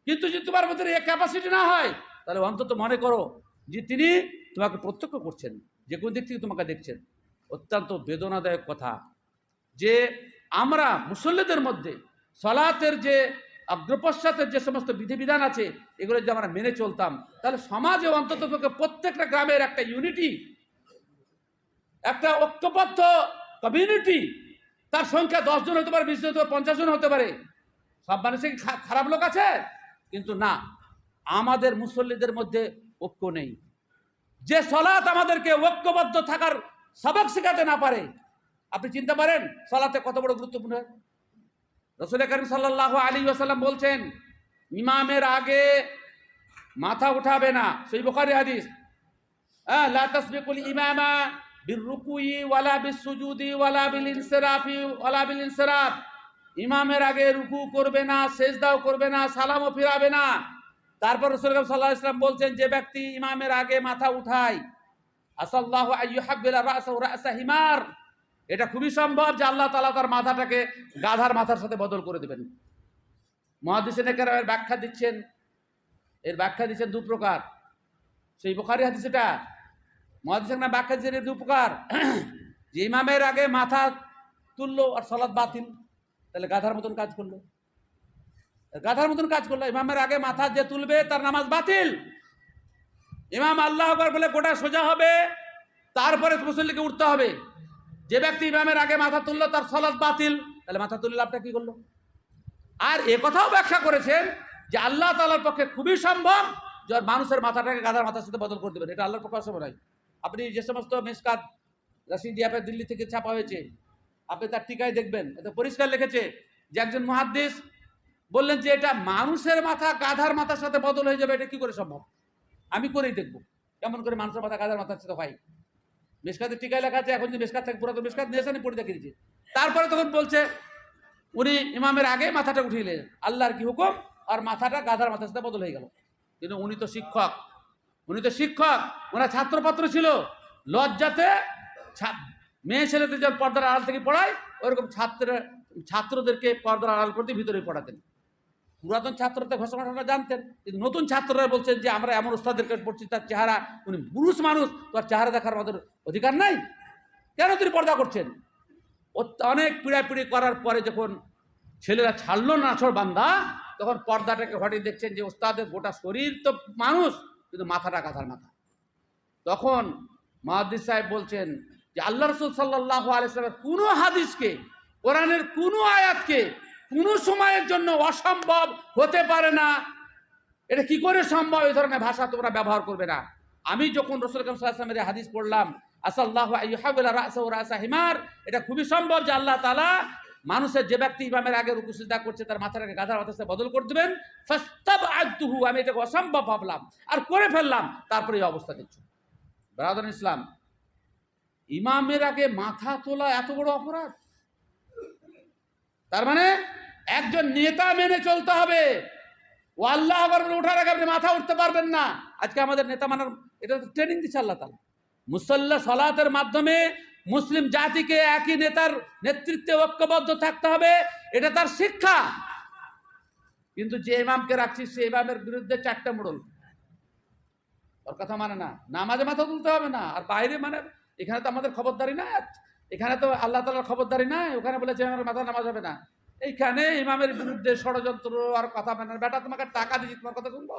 কিন্তু যদি তোমার মধ্যে এই ক্যাপাসিটি না হয়, তাহলে অন্তত মনে করো যে তিনি তোমাকে প্রত্যক্ষ করছেন, যে কোন দিক থেকে তোমাকে দেখছেন। অত্যন্ত বেদনাদায়ক কথা যে আমরা মুসল্লিদের মধ্যে সালাতের যে অগ্রপশ্চাতের যে সমস্ত বিধিবিধান আছে, এগুলো যদি আমরা মেনে চলতাম, তাহলে সমাজে অন্তত প্রত্যেকটা গ্রামের একটা ইউনিটি, একটা ঐক্যবদ্ধ কমিউনিটি, তার সংখ্যা 10 জন হতে পারে, 20 জন হতে পারে, 50 জন হতে পারে। সব মানুষের খারাপ লোক আছে, কিন্তু না, আমাদের মুসল্লিদের মধ্যে ঐক্য নেই। যে সালাত আমাদেরকে ঐক্যবদ্ধ থাকার সবক শেখাতে না পারে, আপনি চিন্তা পারেন সালাতে কত বড় গুরুত্বপূর্ণ। রাসূল কারীম সাল্লাল্লাহু আলাইহি ওয়াসাল্লাম বলছেন, ইমামের আগে মাথা উঠাবে না, সহিহ বুখারী হাদিস, লা তাসবিকুল ইমামা বিররুকুই ওয়ালা বিসসুজুদি ওয়ালা বিলিনসিরাফি ওয়ালা বিলিনসিরাফ, ইমামের আগে রুকু করবে না, সেজদাও করবে না, সালামও ফিরাবে না। তারপর রাসূল সাল্লাল্লাহু আলাইহি ওয়াসাল্লাম বলছেন, যে ব্যক্তি ইমামের আগে মাথা উঠায়, আসাল্লাহু আইয়ুহাব্বিলা রাসাহু রাসা হিমার, এটা খুবই সম্ভব যে আল্লাহ তাআলা তার মাথাটাকে গাধার মাথার সাথে বদল করে দেবেন। মুহাদ্দিসিনে কেরামের ব্যাখ্যা দিচ্ছেন, এর ব্যাখ্যা দিচ্ছেন দু প্রকার। সেই বুখারী হাদিস, এটা মুহাদ্দিসিনে ব্যাখ্যা দিচ্ছেন দু প্রকার, যে ইমামের আগে মাথা তুললো আর সালাত বাতিল, তাহলে গাধার মতন কাজ করলো, গাধার মতন কাজ করলো। ইমামের আগে মাথা যে তুলবে তার নামাজ বাতিল। ইমাম আল্লাহু আকবার বলে গোটা সোজা হবে, তারপরে মুসল্লিকে উঠতে হবে। যে ব্যক্তি ইমামের আগে মাথা তুললো তার সালাত বাতিল, তাহলে মাথা তুললে আপনি কি করলো? আর এ কথাও ব্যাখ্যা করেছেন যে আল্লাহ তাআলার পক্ষে খুবই সম্ভব যে মানুষের মাথাটাকে গাধার মাথার সাথে বদল করে দেবেন, এটা আল্লাহর পক্ষে অসম্ভব নয়। আপনি যে সমস্ত মিসকাত রাশিদ ইয়াপে দিল্লি থেকে ছাপা হয়েছে, আপনি তার টিকায় দেখবেন, এটা পরিষ্কার লিখেছে যে একজন মুহাদ্দিস বললেন যে এটা মানুষের মাথা গাধার মাথার সাথে বদল হয়ে যাবে, এটা কি করে সম্ভব? আমি করেই দেখবো কেমন করে মানুষের মাথা গাধার মাথার সাথে হয়। মিসকাতের টিকায় লেখা আছে, এখন যে মিসকাত থাকে পুরাতন মিসকাত নিয়ে এসে পড়ে দেখিয়েছে। তারপরে তখন বলছে উনি ইমামের আগে মাথাটা উঠিয়ে, আল্লাহর কি হুকুম, আর মাথাটা গাধার মাথার সাথে বদল হয়ে গেল। কিন্তু উনি তো শিক্ষক, ওনার ছাত্রপাত্র ছিল, লজ্জাতে মেয়ে ছেলেদের যেমন পর্দার আড়াল থেকে পড়ায়, ওইরকম ছাত্রদেরকে পর্দার আড়াল করতে ভিতরে পড়াতেন। পুরাতন ছাত্ররা ঘোষণাটা জানতেন, কিন্তু নতুন ছাত্ররা বলছেন যে আমরা এমন ওস্তাদেরকে পড়ছি, তার চেহারা, উনি পুরুষ মানুষ, তার চেহারা দেখার আমাদের অধিকার নাই, কেন তিনি পর্দা করছেন? অনেক পিড়াপিড়ি করার পরে যখন ছেলেরা ছাড়লো না নাছর বান্দা, তখন পর্দাটাকে হটিয়ে দেখছেন যে ওস্তাদের গোটা শরীর তো মানুষ, কিন্তু মাথাটা গাধার মাথা। তখন মুহাদ্দিস সাহেব বলছেন যে আল্লাহ রাসূল সাল্লাল্লাহু আলাইহি ওয়াসাল্লামের কোনো হাদিসকে, কোরআনের কোনো আয়াতকে কোনো সময়ের জন্য অসম্ভব হতে পারে না। এটা কি করে সম্ভব? এই ধরনের ভাষা তোমরা ব্যবহার করবে না। আমি যখন রাসূল সাল্লাল্লাহু আলাইহি ওয়াসাল্লামের হাদিস পড়লাম, আসাল্লাহু আইয়ুহাব্বিলা রাসাহু রাসা হিমার, এটা খুবই সম্ভব যে আল্লাহ তাআলা মানুষের, যে ব্যক্তি ইমামের আগে রুকু সিজদা করছে তার মাথাটাকে গাধার মাথার সাথে বদল করে দেবেন। ফাস্তাবআদতুহু, আমি এটাকে অসম্ভব ভাবলাম আর করে ফেললাম, তারপরে এই অবস্থা দেখছো। ব্রাদার ইসলাম, ইমামের আগে মাথা তোলা এত বড় অপরাধ? তার মানে একজন নেতা মেনে চলতে হবে, ও আল্লাহ আকবার ওঠার আগে আপনি মাথা উঠতে পারবেন না। আজকে আমাদের নেতা মানার এটা তো ট্রেনিং দিচ্ছে আল্লাহ তাআলা। মুসাল্লা সালাতের মাধ্যমে মুসলিম জাতিকে একই নেতার নেতৃত্বে ঐক্যবদ্ধ থাকতে হবে, এটা তার শিক্ষা। কিন্তু যে ইমামকে রাখছি সে ইমামের বিরুদ্ধে 4টে মোড়ল, ওর কথা মানে না, নামাজে মাথা তুলতে হবে না। আর বাইরে মানে এখানে তো আমাদের খবরদারি না, এখানে তো আল্লাহ তাআলার খবরদারি নাই। ওখানে বলেছে আমার মাথা নামাজ হবে না, এইখানে ইমামের বিরুদ্ধে ষড়যন্ত্র আর কথা মানে না। বেটা তোমাকে টাকা দিচ্ছি, তোমার কথা শুনবো?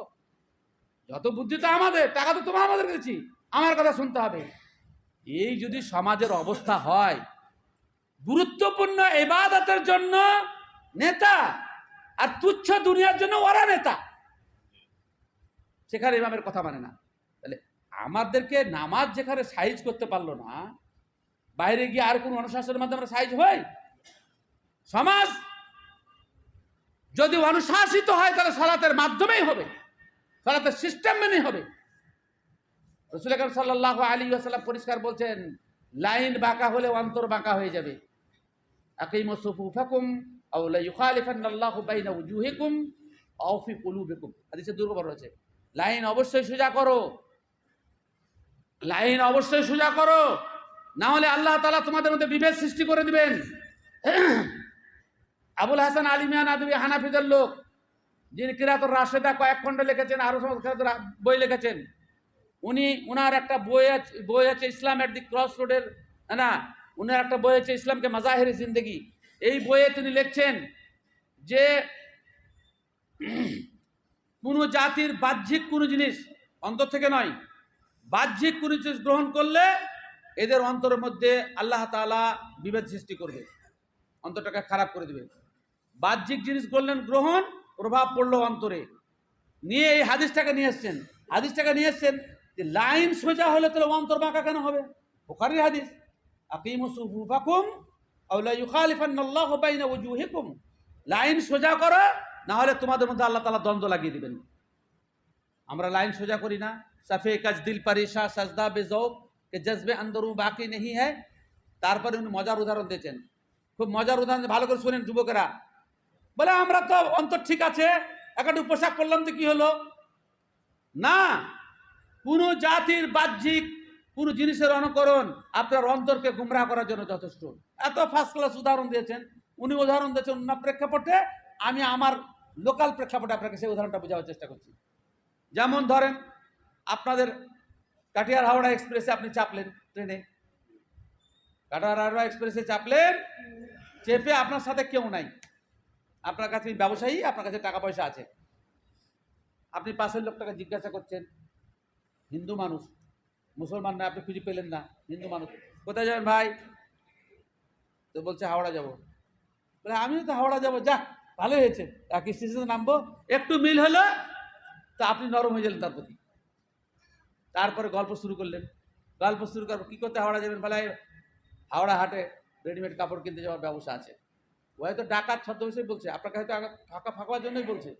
যত বুদ্ধি তো আমাদের, টাকা তো তোমার আমাদের দিচ্ছি, আমার কথা শুনতে হবে। এই যদি সমাজের অবস্থা হয়, গুরুত্বপূর্ণ ইবাদতের জন্য নেতা আর তুচ্ছ দুনিয়ার জন্য ওরা নেতা, সেখানে ইমামের কথা মানে না। তাহলে আমাদেরকে নামাজ যেখানে সাইজ করতে পারলো না, বাইরে গিয়ে আর কোন অনুশাসনের মাধ্যমে আমরা সাইজ হই? সমাজ যদি অনুশাসিত হয় তাহলে সালাতের মাধ্যমেই হবে, সালাতের সিস্টেম মেনে হবে। রাসূল আকরাম সাল্লাল্লাহু আলাইহি ওয়াসাল্লাম পরিষ্কার বলছেন, লাইন বাঁকা হলে অন্তর বাঁকা হয়ে যাবে। আকিমুস সুফুফাকুম আও লা ইউখালিফান্নাল্লাহু বাইনা উজুহিকুম আও ফি কুলুবিকুম, হাদিসে দুর্বল রয়েছে। লাইন অবশ্যই সোজা করো, লাইন অবশ্যই সোজা করো, না হলে আল্লাহ তাআলা তোমাদের মধ্যে বিভেদ সৃষ্টি করে দিবেন। আবুল হাসান আলী মিয়া নাদবী হানাফিদের লোক, যিনি কিরাতুর রাশেদা কয়েক খণ্ড লিখেছেন, আরো সমস্ত কিরাতুর বই লিখেছেন। উনার একটা বই আছে ইসলাম এট দি ক্রস রোডের, না, উনার একটা বই আছে ইসলামকে মাজাহির জিন্দেগি। এই বইয়ে তিনি লিখছেন যে কোন জাতির বাহ্যিক কোনো জিনিস, অন্তর থেকে নয়, বাহ্যিক কোনো জিনিস গ্রহণ করলে এদের অন্তরের মধ্যে আল্লাহ তাআলা বিভেদ সৃষ্টি করবে, অন্তরটাকে খারাপ করে দেবে। বাহ্যিক জিনিস করলেন গ্রহণ, প্রভাব পড়লো অন্তরে, নিয়ে এই হাদিসটাকে নিয়ে এসছেন। হাদিসটাকে নিয়ে এসছেন যে লাইন সোজা হলে তাহলে অন্তর বাঁকা কেন হবে? বুখারীর হাদিস, আকিমুস সুফুফাকুম আও লা ইউখালিফান্নাল্লাহু বাইনা উজুহিকুম, লাইন সোজা করো, না হলে তোমাদের মধ্যে আল্লাহ তাআলা দ্বন্দ্ব লাগিয়ে দিবেন। আমরা লাইন সোজা করি না। সাফে কাজ দিল পরিশা সাজদা বেজৌক কে জজবে আন্দরু বাকি নেই হ্যায়। তারপরে উনি মজার উদাহরণ দিয়েছেন, খুব মজার উদাহরণ, ভালো করে শুনেন যুবকেরা। বলে আমরা তো অন্তর ঠিক আছে, একটা পোশাক পরলাম তো কি হলো? না, কোন জাতির বাহ্যিক কোন জিনিসের অনুকরণ আপনার অন্তরকে গুমরাহ করার জন্য যথেষ্ট। এত ফার্স্ট ক্লাস উদাহরণ দিয়েছেন। উনি উদাহরণ দিয়েছেন অন্য প্রেক্ষাপটে, আমি আমার লোকাল প্রেক্ষাপটে আপনাকে সেই উদাহরণটা বোঝাবার চেষ্টা করছি। যেমন ধরেন, আপনাদের কাটিয়ার হাওড়া এক্সপ্রেসে আপনি চাপলেন, ট্রেনে কাটিয়ার হাওড়া এক্সপ্রেসে চাপলেন, চেপে আপনার সাথে কেউ নাই, আপনার কাছে ব্যবসায়ী, আপনার কাছে টাকা পয়সা আছে। আপনি পাশের লোকটাকে জিজ্ঞাসা করছেন, হিন্দু মানুষ, মুসলমান না, আপনি খুঁজে পেলেন না, হিন্দু মানুষ, কোথায় যাবেন ভাই? তো বলছে হাওড়া যাব। বলে আমিও তো হাওড়া যাব, যা ভালো হয়েছে, একই স্টেশনে নামবো, একটু মিল হলো, তো আপনি নরম হয়ে গেলেন তার প্রতি। তারপরে গল্প শুরু করলেন, গল্প শুরু করবো কী করতে হাওড়া যাবেন? বলে হাওড়া হাটে রেডিমেড কাপড় কিনতে যাওয়ার ব্যবসা আছে। ও হয়তো ডাকাত ছদ্মবেশে বলছে, আপনাকে হয়তো ফাঁকার জন্যই বলছে।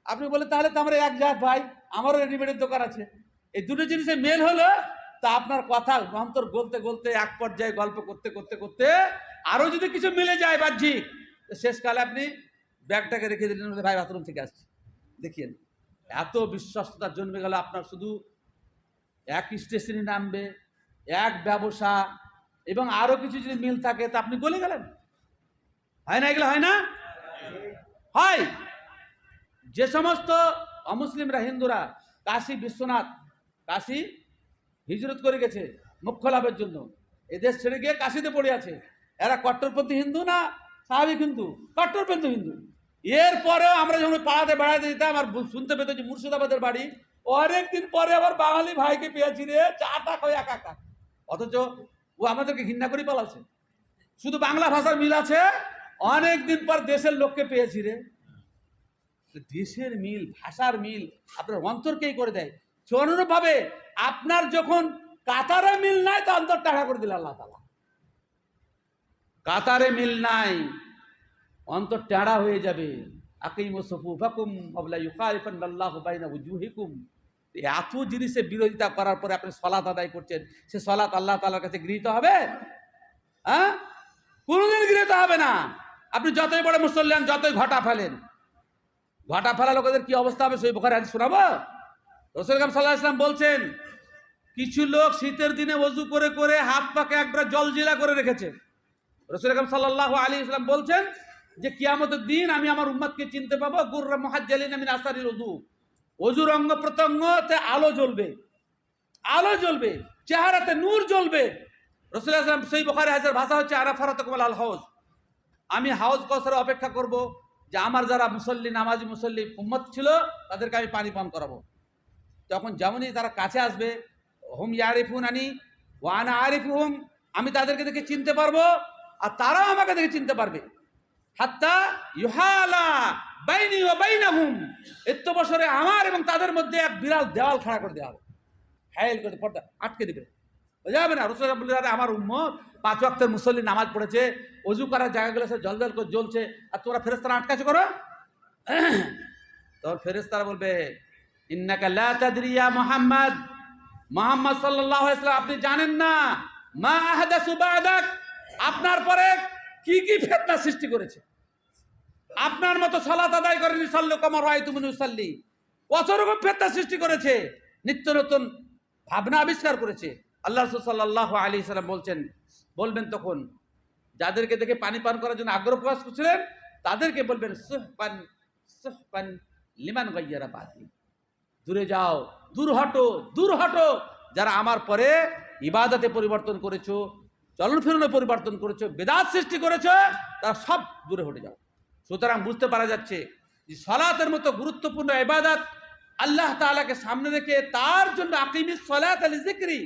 আপনি বলে তাহলে তো আমরা এক জাত ভাই, আমারও রেডিমেডের দোকান আছে। এই দুটো জিনিসে মেল হলো, তা আপনার কথা অন্তর গলতে গলতে এক পর্যায়ে গল্প করতে করতে করতে আরো যদি কিছু মিলে যায় বাহ্যিক, শেষকালে আপনি ব্যাগটাকে রেখে দিলেন, ভাই বাথরুম থেকে আসছে। দেখিয়েন এত বিশ্বস্ততা জন্মে গেল আপনার, শুধু এক স্টেশনে নামবে, এক ব্যবসা, এবং আরো কিছু যদি মিল থাকে তা আপনি গলে গেলেন। হয় না? এগুলো হয় না? হয়। যে সমস্ত অমুসলিমরা, হিন্দুরা কাশী বিশ্বনাথ, কাশী হিজরত করে গেছে মোক্ষ লাভের জন্য, এদেশ ছেড়ে গিয়ে কাশীতে পড়ে আছে, এরা কট্টরপন্থী হিন্দু না স্বাভাবিক হিন্দু? কট্টরপন্থী হিন্দু। এরপরেও আমরা যখন পাড়াতে বেড়াতে দিতাম আর শুনতে পেত যে মুর্শিদাবাদের বাড়ি, অনেকদিন পরে আবার বাঙালি ভাইকে পেয়েছি রে, চাটা কই একা। অথচ ও আমাদেরকে ঘৃণা করে পালাচ্ছে। শুধু বাংলা ভাষার মিল আছে, অনেকদিন পর দেশের লোককে পেয়েছি রে। দেশের মিল, ভাষার মিল আপনার অন্তরকেই করে দেয়। অনুরূপ ভাবে আপনার যখন কাতারে মিল নাই, তো অন্তর টাকা করে দিল আল্লাহ তাআলা। কাতারে মিল নাই, অন্তর টেড়া হয়ে যাবে। আকিমুস সুফুফাকুম ওয়া লা ইউখালিফান্নাল্লাহু বাইনা উজুহিকুম। এত জিনিসের বিরোধিতা করার পরে আপনি সালাত আদায় করছেন, সে সালাত আল্লাহ তাআলার কাছে গৃহীত হবে? হ্যাঁ, কোনোদিন গৃহীত হবে না। আপনি যতই বড় মুসল্লিয়ান, যতই ঘটা ফেলেন, ঘটা ফেলা লোকেদের কি অবস্থা হবে সেই বুখারী হাদিস শোনাবো। রাসূল আকরাম সাল্লাল্লাহু আলাইহি ওয়াসাল্লাম বলছেন, কিছু লোক শীতের দিনে ওযু করে করে হাত পাকে একবার জল জিলা করে রেখেছে। রাসূল আকরাম সাল্লাল্লাহু আলাইহি ওয়াসাল্লাম বলছেন যে কিয়ামতের দিন আমি আমার উম্মতকে চিনতে পাবো গুররা মুহাজ্জালিনা মিন আসারিল উযু, ওযুর অঙ্গ প্রত্যঙ্গতে আলো জ্বলবে, আলো জ্বলবে, চেহারাতে নূর জ্বলবে। রাসূলুল্লাহ সাল্লাল্লাহু আলাইহি ওয়াসাল্লাম সেই বুখারী হাদিসের ভাষা হচ্ছে আনা ফারাতাকুম আল হাউজ, আমি হাউজ কাউসারে অপেক্ষা করব, যে আমার যারা মুসল্লি নামাজি মুসল্লি উম্মত ছিল তাদেরকে আমি পানি পান করাবো। তখন যেমনই তারা কাছে আসবে, হুম ইয়ারিফুনানি ওয়া আনা আরিফুহুম, আমি তাদেরকে দেখে চিনতে পারবো আর তারাও আমাকে দেখে চিনতে পারবে। হাত্তা ইউহালা বাইনি ওয়া বাইনাহুম, এত বছরে আমার এবং তাদের মধ্যে এক বিরাট দেওয়াল খাড়া করে দেওয়া হবে, হাইল করে পর্দা আটকে দিবে, যাবে না। রাসূলুল্লাহ বললেন আমার উম্মত 5 ওয়াক্তের মুসল্লি নামাজ পড়েছে, ওযু করার জায়গাগুলো সব জলজল করে জ্বলছে, আর তোমরা ফেরেশতারা আটকাছো করো। তখন ফেরেশতারা বলবে ইন্নাকা লা তাদরি ইয়া মুহাম্মদ, মুহাম্মদ সাল্লাল্লাহু আলাইহি ওয়াসাল্লাম আপনি জানেন না, মা আহদাসু বা'দাক, আপনার পরে কি কি ফিতনা সৃষ্টি করেছে। আপনার মতো সালাত আদায় করেনি, সাল্লু কামা রাআইতুমুনি উসাল্লি, কত রকম ফিতনা সৃষ্টি করেছে, নিত্য নতুন ভাবনা আবিষ্কার করেছে। আল্লাহ রাসূল সাল্লাল্লাহু আলাইহি সাল্লাম বলবেন তখন যাদেরকে দেখে পানি পান করার জন্য আগ্রহ প্রকাশ করছিলেন তাদেরকে বলবেন সুহবান সুহবান লিমান গায়্যারা বাদি, দূরে যাও, দূর হটো, দূর হটো, যারা আমার পরে ইবাদতে পরিবর্তন করেছো, চলন ফিরনে পরিবর্তন করেছো, বিদআত সৃষ্টি করেছো, তারা সব দূরে হটে যাও। সুতরাং বুঝতে পারা যাচ্ছে যে সালাতের মতো গুরুত্বপূর্ণ ইবাদত আল্লাহ তাআলাকে সামনে রেখে তার জন্য আকিমিস সালাত লিযিকরি,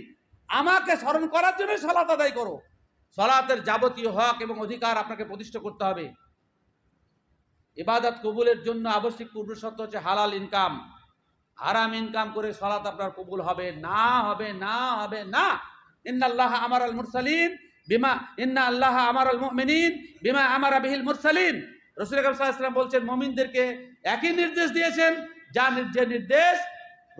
আমাকে স্মরণ করার জন্য সালাত আদায় করো। সালাতের যাবতীয় হক এবং অধিকার আপনাকে প্রতিষ্ঠা করতে হবে। ইবাদত কবুলের জন্য আবশ্যিক পূর্ব শর্ত হচ্ছে হালাল ইনকাম। হারাম ইনকাম করে সালাত আপনার কবুল হবে না, হবে না, হবে না। ইন্নাল্লাহ আমারাল মুরসালিন বিমা, ইন্না আল্লাহ আমারাল মুমিনিন বিমা আমারা বিহিল মুরসালিন। রাসূল আকরাম সাল্লাল্লাহু আলাইহি ওয়াসাল্লাম বলছেন মুমিনদেরকে একই নির্দেশ দিয়েছেন যে নির্দেশ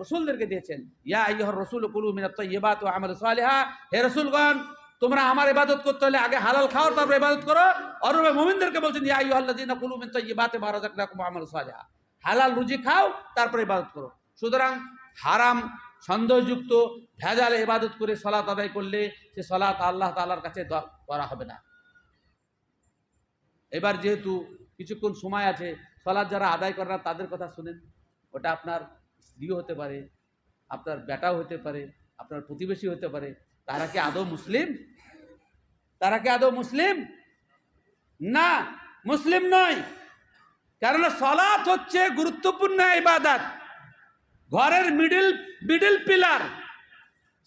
রাসূলদেরকে দিয়েছেন। ইয়া আইয়ুহার রাসূল কুলু মিনাত তাইয়্যিবাত ওয়া আমালু সালিহা, হে রাসূলগণ তোমরা আমার ইবাদত করতে হলে আগে হালাল খাও তারপর ইবাদত করো। আর মুমিনদেরকে বলছেন ইয়া আইয়ুহাল্লাযিনা কুলু মিন তাইয়্যিবাতি মা রাযাকনাকুম ওয়া আমালু সালিহা, হালাল রুজি খাও তারপর ইবাদত করো। সুতরাং হারাম সন্দেহযুক্ত ভেজালে ইবাদত করে সালাত আদায় করলে সে সালাত আল্লাহ তাআলার কাছে করা হবে না। এবার যেহেতু কিছুক্ষণ সময় আছে, সালাত যারা আদায় করে না তাদের কথা শুনেন। ওটা আপনার স্ত্রীও হতে পারে, আপনার বেটাও হতে পারে, আপনার প্রতিবেশী হতে পারে। তারা কি আদৌ মুসলিম? তারা কি আদৌ মুসলিম? না, মুসলিম নয়। কারণ সালাত হচ্ছে গুরুত্বপূর্ণ ইবাদত, ঘরের মিডল পিলার।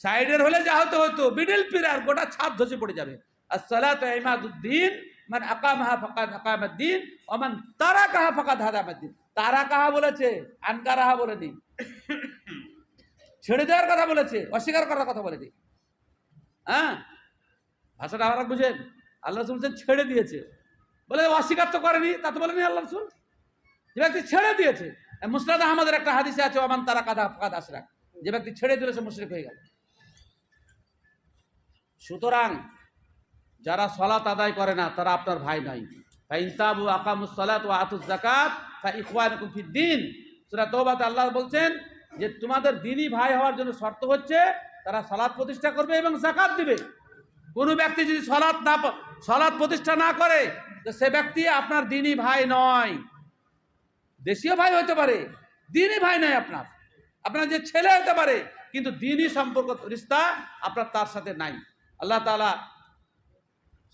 সাইডের হলে যা হতে হতো, মিডল পিলার, গোটা ছাদ ধসে পড়ে যাবে। আসসালাতু ইমাদুদ্দিন, মান আকামাহা ফাকাদ আকামাদ্দিন ওয়া মান তারাকাহা ফাকাদ হাদামাদ্দিন। তারাকাহা বলেছে, আনকারাহা বলেনি। ছেড়ে দেওয়ার কথা বলেছে, অস্বীকার করার কথা বলেনি। হ্যাঁ, ভাষাটা আপনারা বুঝেন। আল্লাহ রাসূল বলছেন ছেড়ে দিয়েছে, বলে অস্বীকার তো করেনি, তা তো বলেনি আল্লাহ রাসূল। যে ব্যক্তি ছেড়ে দিয়েছে, মুসনাদ আহমদের একটা হাদিসে আছে ওয়া মান তারাকাহা ফাকাদ আশরাক, যে ব্যক্তি ছেড়ে দিলে সে মুশরিক হয়ে গেল। সুতরাং যারা সালাত আদায় করে না তারা আপনার ভাই নাই। ফাইন তাবু আকামুস সালাত ওয়া আতুজ যাকাত ফা ইখওয়ানুকুম ফিদ্দিন। সূরা তওবাতে আল্লাহ বলছেন যে তোমাদের দ্বীনি ভাই হওয়ার জন্য শর্ত হচ্ছে তারা সালাত প্রতিষ্ঠা করবে এবং যাকাত দিবে। কোনো ব্যক্তি যদি সালাত প্রতিষ্ঠা না করে তো সে ব্যক্তি আপনার দ্বীনি ভাই নয়। দেশীয় ভাই হতে পারে, দ্বীনি ভাই নয় আপনার। আপনার যে ছেলে হতে পারে, কিন্তু দ্বীনি সম্পর্ক রিশতা আপনার তার সাথে নাই। আল্লাহ তাআলা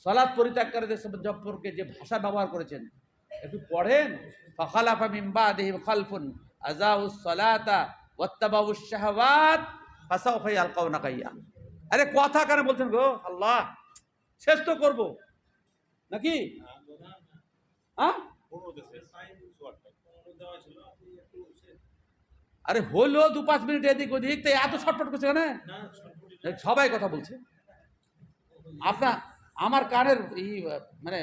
সালাত পরিত্যাগকারীদের সম্পর্কে যে ভাষা ব্যবহার করেছেন একটু পড়েন। ফাখালাফা মিন বাদিহিম খালফুন আযাউস সালাতা ওয়াত্তাবাউশ শাহাওয়াত ফাসাউফা ইয়ালকাউনা গায়্যা। আরে কথা কেন বলছেন গো আল্লাহ, শেষ তো করব নাকি? হ্যাঁ, আরে হলো 2-5 মিনিট এদিক ওদিক, তো এত শর্টকাট করছে কেন? সবাই কথা বলছে। আপনার আমার কানের মানে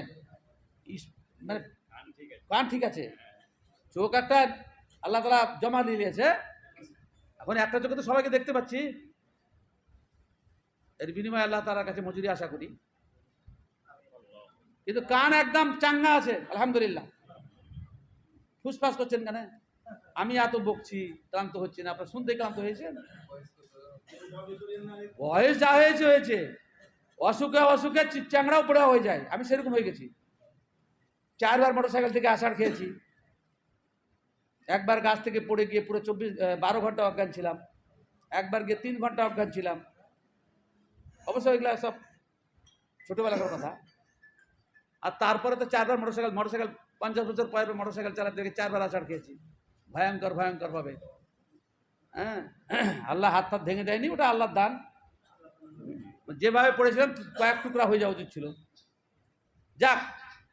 মানে কান ঠিক আছে, চোখ একটা আল্লাহ তাআলা জমা দিয়ে দিয়েছে। এখন একটা চোখে তো সবাইকে দেখতে পাচ্ছি, এর বিনিময়ে আল্লাহ তাআলার কাছে মজুরি আশা করি। কিন্তু কান একদম চাঙ্গা আছে আলহামদুলিল্লাহ। ফুসফাস করছেন কেন? আমি এত বকছি, ক্লান্ত হচ্ছে না? আপনার শুনতে ক্লান্ত হয়েছেন? বয়স যা হয়েছে, অসুখে অসুখে চ্যাংড়াও পড়া হয়ে যায়। আমি সেরকম হয়ে গেছি। 4 বার মোটরসাইকেল থেকে আষাঢ় খেয়েছি, একবার গাছ থেকে পড়ে গিয়ে পুরো 12 ঘন্টা অজ্ঞান ছিলাম। একবার গিয়ে 3 ঘন্টা অজ্ঞান ছিলাম। অবশ্যই এগুলো সব ছোটবেলাকার কথা। আর তারপরে তো 4বার মোটরসাইকেল 50 বছর পরে মোটরসাইকেল চালাতে গিয়ে 4বার আছাড় খেয়েছি, ভয়ঙ্কর ভয়ঙ্কর ভাবে। হ্যাঁ, আল্লাহ হাত ফাত ভেঙে দেয়নি, ওটা আল্লাহর দান। যেভাবে পড়েছিলাম কয়েক টুকরা হয়ে যাওয়া উচিত ছিল। যাক,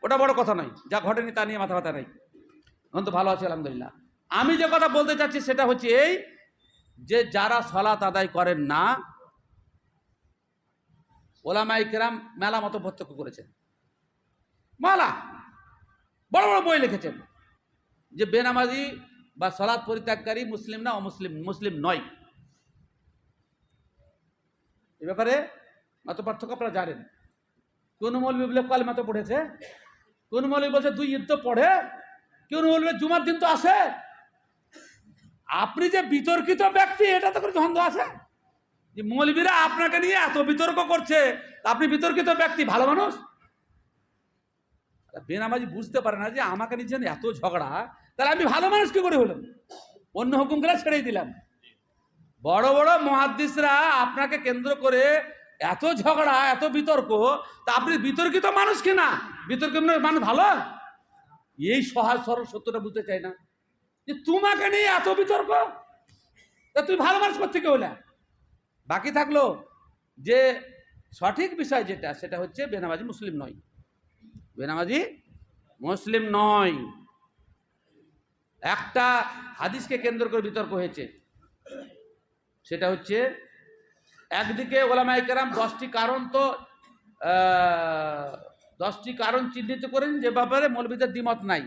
ওটা বড় কথা নয়, যা ঘটেনি তা নিয়ে মাথা ব্যথা নাই। এখন তো ভালো আছি আলহামদুলিল্লাহ। আমি যে কথা বলতে চাচ্ছি সেটা হচ্ছে এই, যে যারা সালাত আদায় করেন না, ওলামায়ে কেরাম মেলা মতো প্রত্যক্ষ করেছেন, মালা বড় বড় বই লিখেছেন যে বেনামাজি বা সালাত পরিত্যাগকারী মুসলিম না, অমুসলিম, মুসলিম নয়। এ ব্যাপারে মত পার্থক্য আপনারা জানেন। কোন মৌলবী বলে কালেমা তো পড়েছে, কোন মৌলবী বলছে 2 ঈদ তো পড়ে, কোন মৌলবী জুমার দিন তো আসে। আপনি যে বিতর্কিত ব্যক্তি, এটা তো কোনো সন্দেহ আছে যে মৌলবীরা আপনাকে নিয়ে এত বিতর্ক করছে, আপনি বিতর্কিত ব্যক্তি, ভালো মানুষ? বেনামাজি বুঝতে পারে না যে আমাকে নিচ্ছেন এত ঝগড়া, তাহলে আমি ভালো মানুষ কি করে হলাম? অন্য হুকুম করে ছেড়েই দিলাম। বড় বড় মুহাদ্দিসরা আপনাকে কেন্দ্র করে এত ঝগড়া, এত বিতর্ক, তা আপনি বিতর্কিত মানুষ কিনা? বিতর্কিত মানুষ ভালো? এই সহজ সরল সত্যটা বুঝতে চাই না যে তোমাকে নিয়ে এত বিতর্ক, তা তুমি ভালো মানুষ কোত্থেকে হলে? বাকি থাকলো যে সঠিক বিষয় যেটা, সেটা হচ্ছে বেনামাজি মুসলিম নয়, বেনামাজি মুসলিম নয়। একটা হাদিসকে কেন্দ্র করে বিতর্ক হয়েছে, সেটা হচ্ছে একদিকে ওলামায়ে কেরাম 10টি কারণ তো 10টি কারণ চিহ্নিত করেন, যে ব্যাপারে মৌলবীদের দ্বিমত নাই,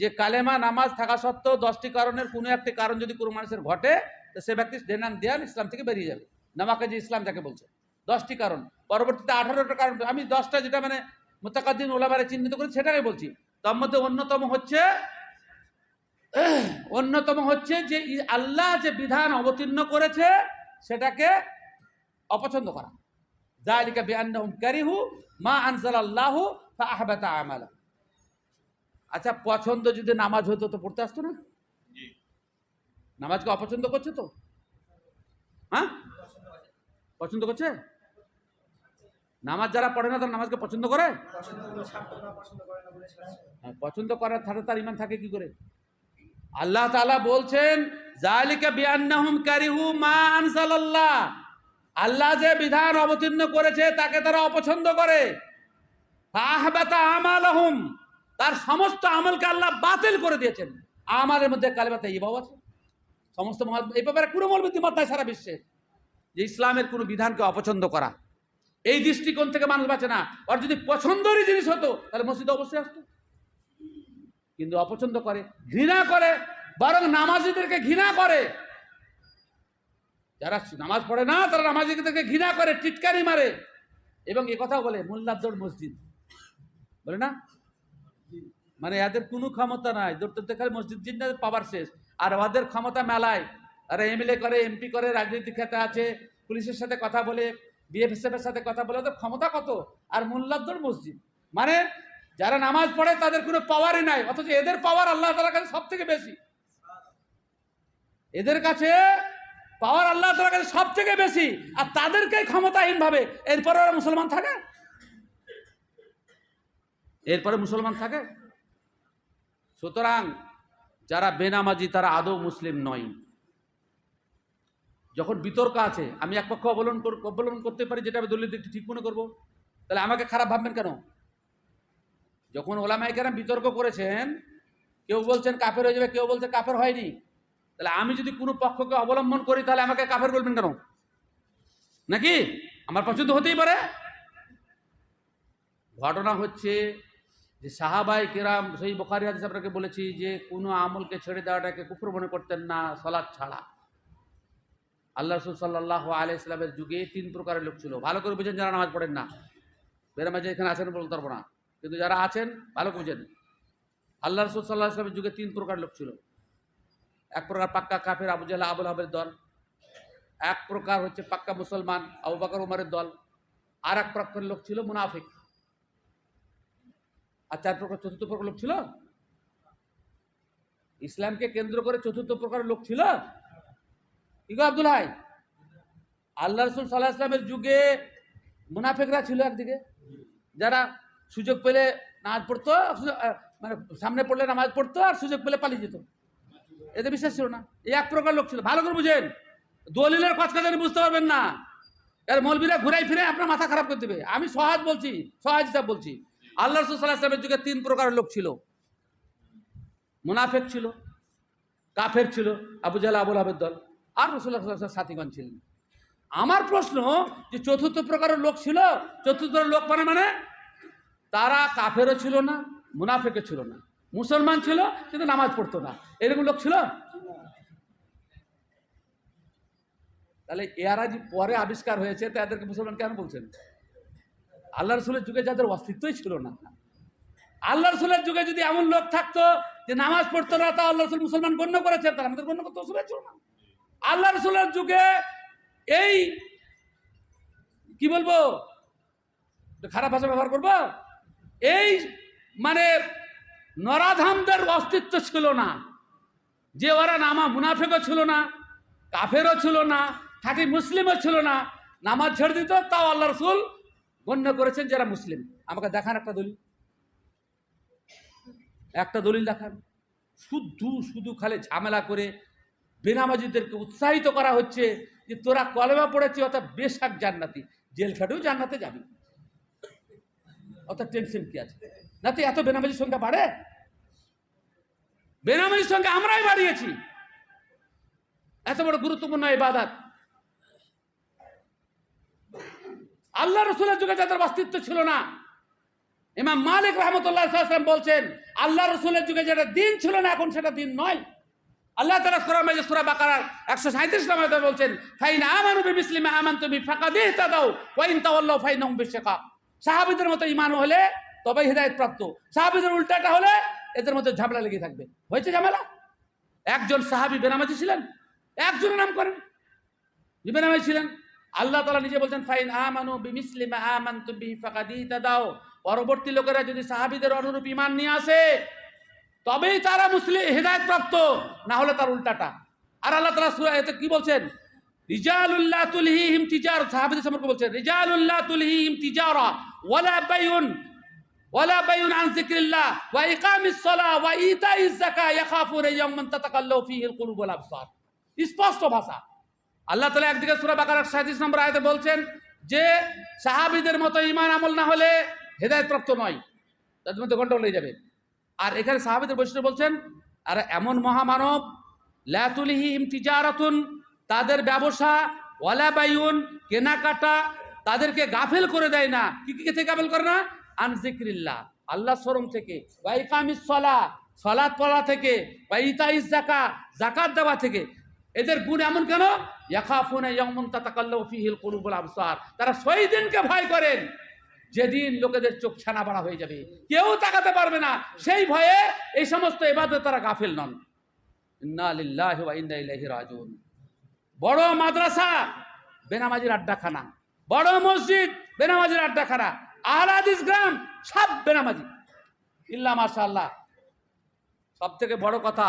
যে কালেমা নামাজ থাকা সত্ত্বেও 10টি কারণের কোনো একটি কারণ যদি কোনো মানুষের ঘটে, তো সে ব্যক্তি দেনান দেয়ান ইসলাম থেকে বেরিয়ে যাবে। নামাকে যে ইসলাম যাকে বলছে 10টি কারণ, পরবর্তীতে 18টা কারণ, আমি 10টা যেটা মানে মুতাকাদ্দিম ওলামারা চিহ্নিত করেন সেটাই বলছি। তার মধ্যে অন্যতম হচ্ছে যে আল্লাহ যে বিধান অবতীর্ণ করেছে সেটাকে অপছন্দ করা। যালিকা বিআন্নাহুম কারিহু মা আনজালাল্লাহু ফাআহবাতা আমালা। আচ্ছা, পছন্দ যদি নামাজ হতো তো পড়তে আসতো না? নামাজকে অপছন্দ করছে তো? হ্যাঁ, পছন্দ করছে? নামাজ যারা পড়ে না তারা নামাজকে পছন্দ করে? পছন্দ করার থাকে, তার ইমান থাকে কি করে? আল্লাহ তাআলা বলছেন যালিকা বিআন্নাহুম কারিহু মা আনজালাল্লাহ, আল্লাহ যে বিধান অবতীর্ণ করেছে তাকে তারা অপছন্দ করে। ফাআহবাতা আমালাহুম, তার সমস্ত আমলকে আল্লাহ বাতিল করে দিয়েছেন। আমালের মধ্যে কালেমা তাইয়্যিবাও আছে। সমস্ত এই ব্যাপারে কোনো মৌলবী মত নাই সারা বিশ্বে, যে ইসলামের কোনো বিধানকে অপছন্দ করা। এই দৃষ্টিকোণ থেকে মানুষ বাঁচে না। আর যদি পছন্দেরই জিনিস হতো তাহলে মসজিদে অবশ্যই আসতো, কিন্তু অপছন্দ করে, ঘৃণা করে, বরং নামাজিদেরকে ঘৃণা করে। যারা নামাজ পড়ে না তারা নামাজিদেরকে ঘৃণা করে, টিটকারি মারে, এবং এ কথাও বলে মোল্লার দৌড় মসজিদ, বলে না? মানে এদের কোনো ক্ষমতা নাই, দৌড়তে খালি মসজিদ জিন্দার পাওয়ার শেষ। আর ওদের ক্ষমতা মেলায়, আর এমএলএ করে, এমপি করে, রাজনৈতিক ক্ষেত্রে আছে, পুলিশের সাথে কথা বলে, বিএসএফের সাথে কথা বলে, ওদের ক্ষমতা কত! আর মোল্লার দৌড় মসজিদ, মানে যারা নামাজ পড়ে তাদের কোনো পাওয়ারই নাই, অথচ এদের পাওয়ার আল্লাহ তাআলার কাছে সব থেকে বেশি। এদের কাছে পাওয়ার আল্লাহ তাআলার কাছে সব থেকে বেশি, আর তাদেরকে ক্ষমতাহীন ভাবে এরপরে ওরা মুসলমান থাকে? এরপরে মুসলমান থাকে? সুতরাং যারা বেনামাজি তারা আদৌ মুসলিম নয়। যখন বিতর্ক আছে, আমি এক পক্ষ অবলম্বন করতে পারি, যেটা আমি দলিল দিকটি ঠিক মনে করবো, তাহলে আমাকে খারাপ ভাববেন কেন? যখন ওলামায়ে কেরাম বিতর্ক করেছেন, কেউ বলছেন কাফের হয়ে যাবে, কেউ বলছে কাফের হয়নি, তাহলে আমি যদি কোনো পক্ষকে অবলম্বন করি তাহলে আমাকে কাফের বলবেন কেন? নাকি আমার পছন্দ হতেই পারে। ঘটনা হচ্ছে যে সাহাবায়ে কেরাম, সেই বুখারী হাদিস আপনাকে বলেছি যে কোনো আমলকে ছেড়ে দেওয়াটাকে কুফর মনে করতেন না, সালাত ছাড়া। আল্লাহ রাসূল সাল্লাল্লাহু আলাইহি ওয়াসাল্লামের যুগে 3 প্রকারের লোক ছিল। ভালো করে বুঝেন যারা নামাজ পড়েন না, বেনামাজি এখানে আছেন বলতে পারবো না, কিন্তু যারা আছেন ভালো বুঝেন। আল্লাহ রাসূল সাল্লাল্লাহু আলাইহি ওয়াসাল্লামের যুগে 3 প্রকার লোক ছিল। এক প্রকার পাক্কা কাফের, আবু জাহল আবুল আহাবের দল। এক প্রকার হচ্ছে পাক্কা মুসলমান, আবু বকর ওমরের দল। আর এক প্রকার লোক ছিল মুনাফিক। আর 4 প্রকার, চতুর্থ প্রকার লোক ছিল ইসলামকে কেন্দ্র করে, চতুর্থ প্রকার লোক ছিল কি গো আব্দুল হাই? আল্লাহ রসুল সাল্লাল্লাহু আলাইহি ওয়াসাল্লামের যুগে মুনাফিকরা ছিল একদিকে, যারা সুযোগ পেলে নামাজ পড়তো, মানে সামনে পড়লে নামাজ পড়তো আর সুযোগ পেলে পালিয়ে যেত। এতে বিশ্বাস ছিল না। এই এক প্রকার লোক ছিল। ভালো করে বুঝেন, দলিলের কথা জানি বুঝতে পারবেন না, আর মৌলবীরা ঘুরাই ফিরে আপনার মাথা খারাপ করে দেবে। আমি সহজ বলছি, সহজ হিসাব বলছি। আল্লাহ রাসূল সাল্লাল্লাহু আলাইহি ওয়াসাল্লামের যুগে তিন প্রকারের লোক ছিল। মুনাফিক ছিল, কাফের ছিল, আবু জাহল আবুল আহাবের দল, আর রাসূলুল্লাহ সাল্লাল্লাহু আলাইহি ওয়াসাল্লাম সাথীগণ ছিলেন। আমার প্রশ্ন যে চতুর্থ প্রকারের লোক ছিল, চতুর্থ লোক মানে তারা কাফেরও ছিল না, মুনাফিকও ছিল না, মুসলমান ছিল কিন্তু নামাজ পড়তো না, এরকম লোক ছিল। তাহলে এরা যে পরে আবিষ্কার হয়েছে, তাদেরকে মুসলমান কেন বলছেন? আল্লাহ রসুলের যুগে যাদের অস্তিত্বই ছিল না। আল্লাহ রসুলের যুগে যদি এমন লোক থাকতো যে নামাজ পড়তো না, তা আল্লাহ রসুল মুসলমান গণ্য করেছেন, তারা আমাদের গণ্য করতে অসুবিধা ছিল না। আল্লাহ রসুলের যুগে এই কি বলবো, খারাপ ভাষা ব্যবহার করবো, এই মানে নরাধামদের অস্তিত্ব ছিল না, যে ওরা নামা মুনাফিকও ছিল না, কাফেরও ছিল না, খাঁটি মুসলিমও ছিল না, নামাজ ছেড়ে দিত, তাও আল্লাহ রসুল গণ্য করেছেন যারা মুসলিম। আমাকে দেখান একটা দলিল, একটা দলিল দেখান। শুধু শুধু খালি ঝামেলা করে বেনামাজিদেরকে উৎসাহিত করা হচ্ছে যে তোরা কলেমা পড়েছি অর্থাৎ বেশাক জান্নাতি, জেল খাটেও জান্নাতে যাবি, অর্থাৎ টেনশন কি আছে? না তো এত বেনামাজির সংখ্যা বাড়ে? বেনামাজির সংখ্যা আমরাই বাড়িয়েছি। এত বড় গুরুত্বপূর্ণ ইবাদত আল্লাহ রসুলের যুগে যাদের অস্তিত্ব ছিল না। ইমাম মালিক রাহমাতুল্লাহ সাল্লাল্লাহু আলাইহি ওয়াসাল্লাম বলছেন, আল্লাহ রসুলের যুগে যেটা দিন ছিল না, এখন সেটা দিন নয়। আল্লাহ তাআলা সূরা বাকারার 137 নম্বর আয়াতে বলছেন, ফাইন আমানু বিমিসলি মা আমানতু বি ফাকাদ ইহতাদাউ ওয়া ইন তাওয়াল্লাউ ফাইনহুম বিশিকাক। সাহাবীদের মতো ঈমান হলে তবে হিদায়াত প্রাপ্ত, সাহাবীদের উল্টাটা হলে এদের মধ্যে ঝামেলা লেগে থাকবে। হয়েছে ঝামেলা। একজন সাহাবী বেনামাজি ছিলেন, একজনের নাম করেন যে বেনামাজি ছিলেন। আল্লাহ তাআলা নিজে বলছেন, ফাইন আমানু বিমিসলি মা আমানতু বি ফাকাদ ইহতাদাউ। পরবর্তী লোকেরা যদি সাহাবীদের অনুরূপ ঈমান নিয়ে আসে তবেই তারা মুসলিম হিদায়াত প্রাপ্ত, না হলে তার উল্টাটা। আর আল্লাহ তাআলা সূরা এতে কি বলছেন? রিজালুল্লাহ তুলহিহিম তিজারা, সাহাবীদের সম্পর্কে বলছেন, রিজালুল্লাহ তুলহিহিম তিজারা ওয়ালা বাইউন আন যিকরিল্লাহ ওয়া ইকামিস সালাহ ওয়া ইতাইজ যাকাত ইয়াখাফুনা ইয়াওমান তাতাকাল্লাবু ফীহিল কুলুব ওয়াল আবসার। স্পষ্ট ভাষা। আল্লাহ তাআলা একদিকে সূরা বাকারার 37 নম্বর আয়াতে বলছেন যে সাহাবীদের মতো ঈমান আমল না হলে হিদায়াত প্রাপ্ত নয়, তাদের মধ্যে গন্ডগোল হয়ে যাবে। আর এখানে সাহাবীদের বৈশিষ্ট্য বলছেন, আর এমন মহামানব লা তুলহিহিম তিজারাতুন, তাদের ব্যবসা, ওয়ালা বাইউন কেনাকাটা তাদেরকে গাফেল করে দেয় না। কি কি থেকে গাফেল করে না? আন যিকরিল্লাহ, আল্লাহ স্মরণ থেকে, ওয়া ইকামিস সালাহ, সালাত পড়া থেকে, ওয়া ইতাইজ যাকাত, যাকাত দেওয়া থেকে। এদের গুণ এমন কেন? ইয়াখাফুনা ইয়াওমান তাতাকাল্লাবু ফীহিল কুলুব ওয়াল আবসার, তারা সেই দিনকে ভয় করেন যেদিন লোকেদের চোখ ছানা বাড়া হয়ে যাবে, কেউ তাকাতে পারবে না। সেই ভয়ে এই সমস্ত ইবাদত তারা গাফিল নন। ইন্না লিল্লাহি ওয়া ইন্না ইলাইহি রাজিউন। বড় মাদ্রাসা বেনামাজির আড্ডাখানা, বড় মসজিদ বেনামাজির আড্ডাখানা, আহলে হাদিস গ্রাম সব বেনামাজি ইল্লা মাশাআল্লাহ। সব থেকে বড় কথা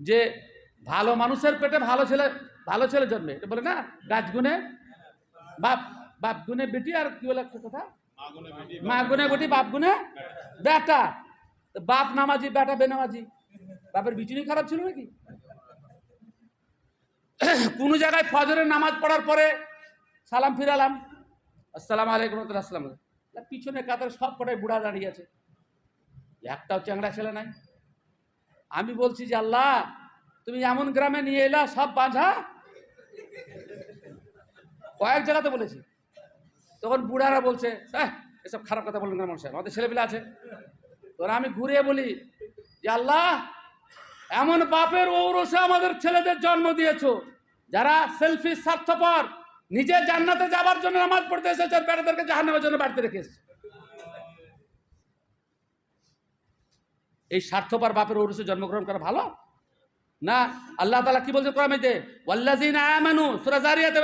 যে ভালো মানুষের পেটে ভালো ছেলে জন্মে, এটা বলে না, গাছ গুনে বাপ গুনে বেটি, আর কি বলে একটা কথা, মা গুনে বেটি বাপ গুনে বেটা। বাপ নামাজি বেটা বেনামাজি, বাপের বিচুনি খারাপ ছিল নাকি? কোন জায়গায় ফজরের নামাজ পড়ার পরে সালাম ফিরালাম, আসসালামু আলাইকুম ওয়া রাহমাতুল্লাহ, পিছনে কাতারে সব কটাই বুড়া দাঁড়িয়ে আছে, একটাও চ্যাংড়া ছেলে নাই। আমি বলছি যে আল্লাহ তুমি এমন গ্রামে নিয়ে এলা সব বাঁধা। কয়েক জায়গাতে বলেছি, তখন বুড়ারা বলছে এসব খারাপ কথা বলবেন না মানুষের, আমাদের ছেলেপিলে আছে। তখন আমি ঘুরে বলি যে আল্লাহ এমন বাপের ঔরসে আমাদের ছেলেদের জন্ম দিয়েছো যারা সেলফি স্বার্থপর, নিজে জান্নাতে যাবার জন্য নামাজ পড়তে এসেছে, বেটাদেরকে জাহান্নামের জন্য বাড়িতে রেখে এসেছে। এই স্বার্থপর বাপের ঔরসে জন্মগ্রহণ করা ভালো না? আল্লাহ তাআলা কি বলছেন কোরআনে? ওয়াল্লাযিনা আমানু, সূরা জারিয়াতে,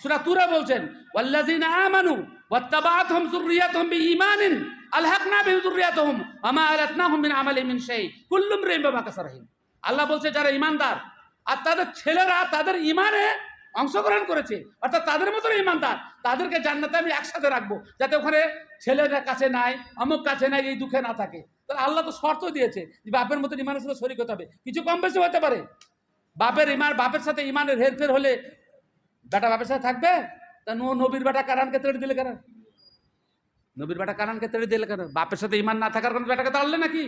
সূরা তুরা বলছেন, ওয়াল্লাযিনা আমানু ওয়াত্তাবাআতহুম যুররিয়াতুহুম বিঈমানিন আলহাকনা বিযুররিয়াতিহিম ওয়া মা আলাতনাহুম মিন আমালিহিম মিন শাই কুল্লু ইমরিইন বিমা কাসাবা রাহিন। আল্লাহ বলছে যারা ঈমানদার আর তাদের ছেলেরা তাদের ঈমানে অংশগ্রহণ করেছে, অর্থাৎ তাদের মতন ইমানদার, তাদেরকে জান্নাতে আমি একসাথে রাখবো, যাতে ওখানে ছেলেদের কাছে নাই, অমুক কাছে নাই, এই দুঃখে না থাকে। তাহলে আল্লাহ তো শর্ত দিয়েছে যে বাপের মতন ইমানের সাথে শরীক হতে হবে, কিছু কম বেশি হতে পারে। বাপের সাথে ইমানের হেরফের হলে বেটা বাপের সাথে থাকবে? তা নবীর বেটা কারানকে তেড়ে দিলে কেন? নবীর বেটা কারানকে তেড়ে দিলে কেন? বাপের সাথে ইমান না থাকার কারণে বেটাকে তাড়লে নাকি?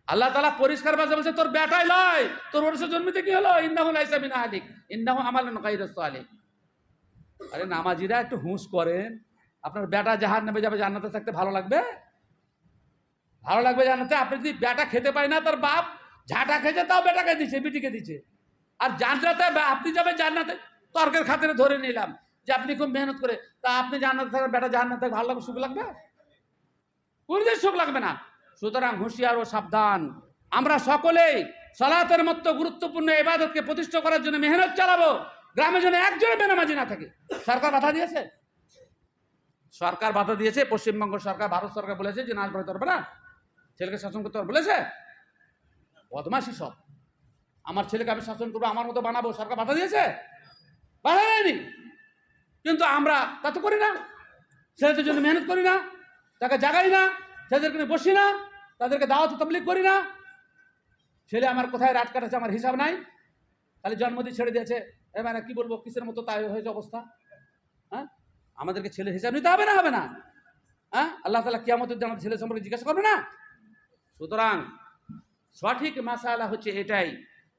আল্লাহ তাআলা পরিষ্কার ভাষায় বলছে তোর বেটাই লয়, তোর ওরসে জন্মিতে কি হলো? ইন্নাহু লাইসা মিন আহলিক ইন্নাহু আমালুন গায়রুস সালিহ। আরে নামাজিরা একটু হুঁশ করেন, আপনার বেটা জাহান্নামে যাবে, জান্নাতে থাকতে ভালো লাগবে? ভালো লাগবে জান্নাতে? আপনি যদি বেটা খেতে পায় না, তার বাপ ঝাঁটা খেয়েছে, তাও বেটাকে দিচ্ছে, বিটিকে দিচ্ছে। আর জান্নাতে আপনি যাবেন, জান্নাতে তর্কের খাতিরে ধরে নিলাম যে আপনি খুব মেহনত করে, তা আপনি জান্নাতে থাকেন, বেটা জান্নাতে থাকে, ভালো লাগবে, সুখ লাগবে? কোনদিন সুখ লাগবে না। সুতরাং হুঁশিয়ার ও সাবধান, আমরা সকলেই সালাতের মতো গুরুত্বপূর্ণ ইবাদতকে প্রতিষ্ঠা করার জন্য মেহনত চালাবো। গ্রামে যেন একজন বেনামাজি না থাকে। সরকার বাধা দিয়েছে, সরকার বাধা দিয়েছে, পশ্চিমবঙ্গ সরকার, ভারত সরকার বলেছে যে নাচ পড়াতে পারবে না, ছেলেকে শাসন করতে পারবে, বলেছে? বদমাশি সব। আমার ছেলেকে আমি শাসন করবো, আমার মতো বানাবো, সরকার বাধা দিয়েছে? বাধা দেয়নি। কিন্তু আমরা তা তো করি না, ছেলেদের জন্য মেহনত করি না, তাকে জাগাই না, ছেলেদেরকে নিয়ে বসি না, তাদেরকে দাওয়াত তাবলীগ করি না। ছেলে আমার কোথায় রাত কাটাচ্ছে আমার হিসাব নাই, খালি জন্ম দিয়ে ছেড়ে দিয়েছে, মানে কি বলবো, কিসের মতো তাই হয়েছে অবস্থা। হ্যাঁ, আমাদেরকে ছেলে হিসাব নিতে হবে না? হবে না? হ্যাঁ, আল্লাহ তাআলা কিয়ামতের দিন আমাদের ছেলে সম্পর্কে জিজ্ঞাসা করবে না? সুতরাং সঠিক মাসালা হচ্ছে এটাই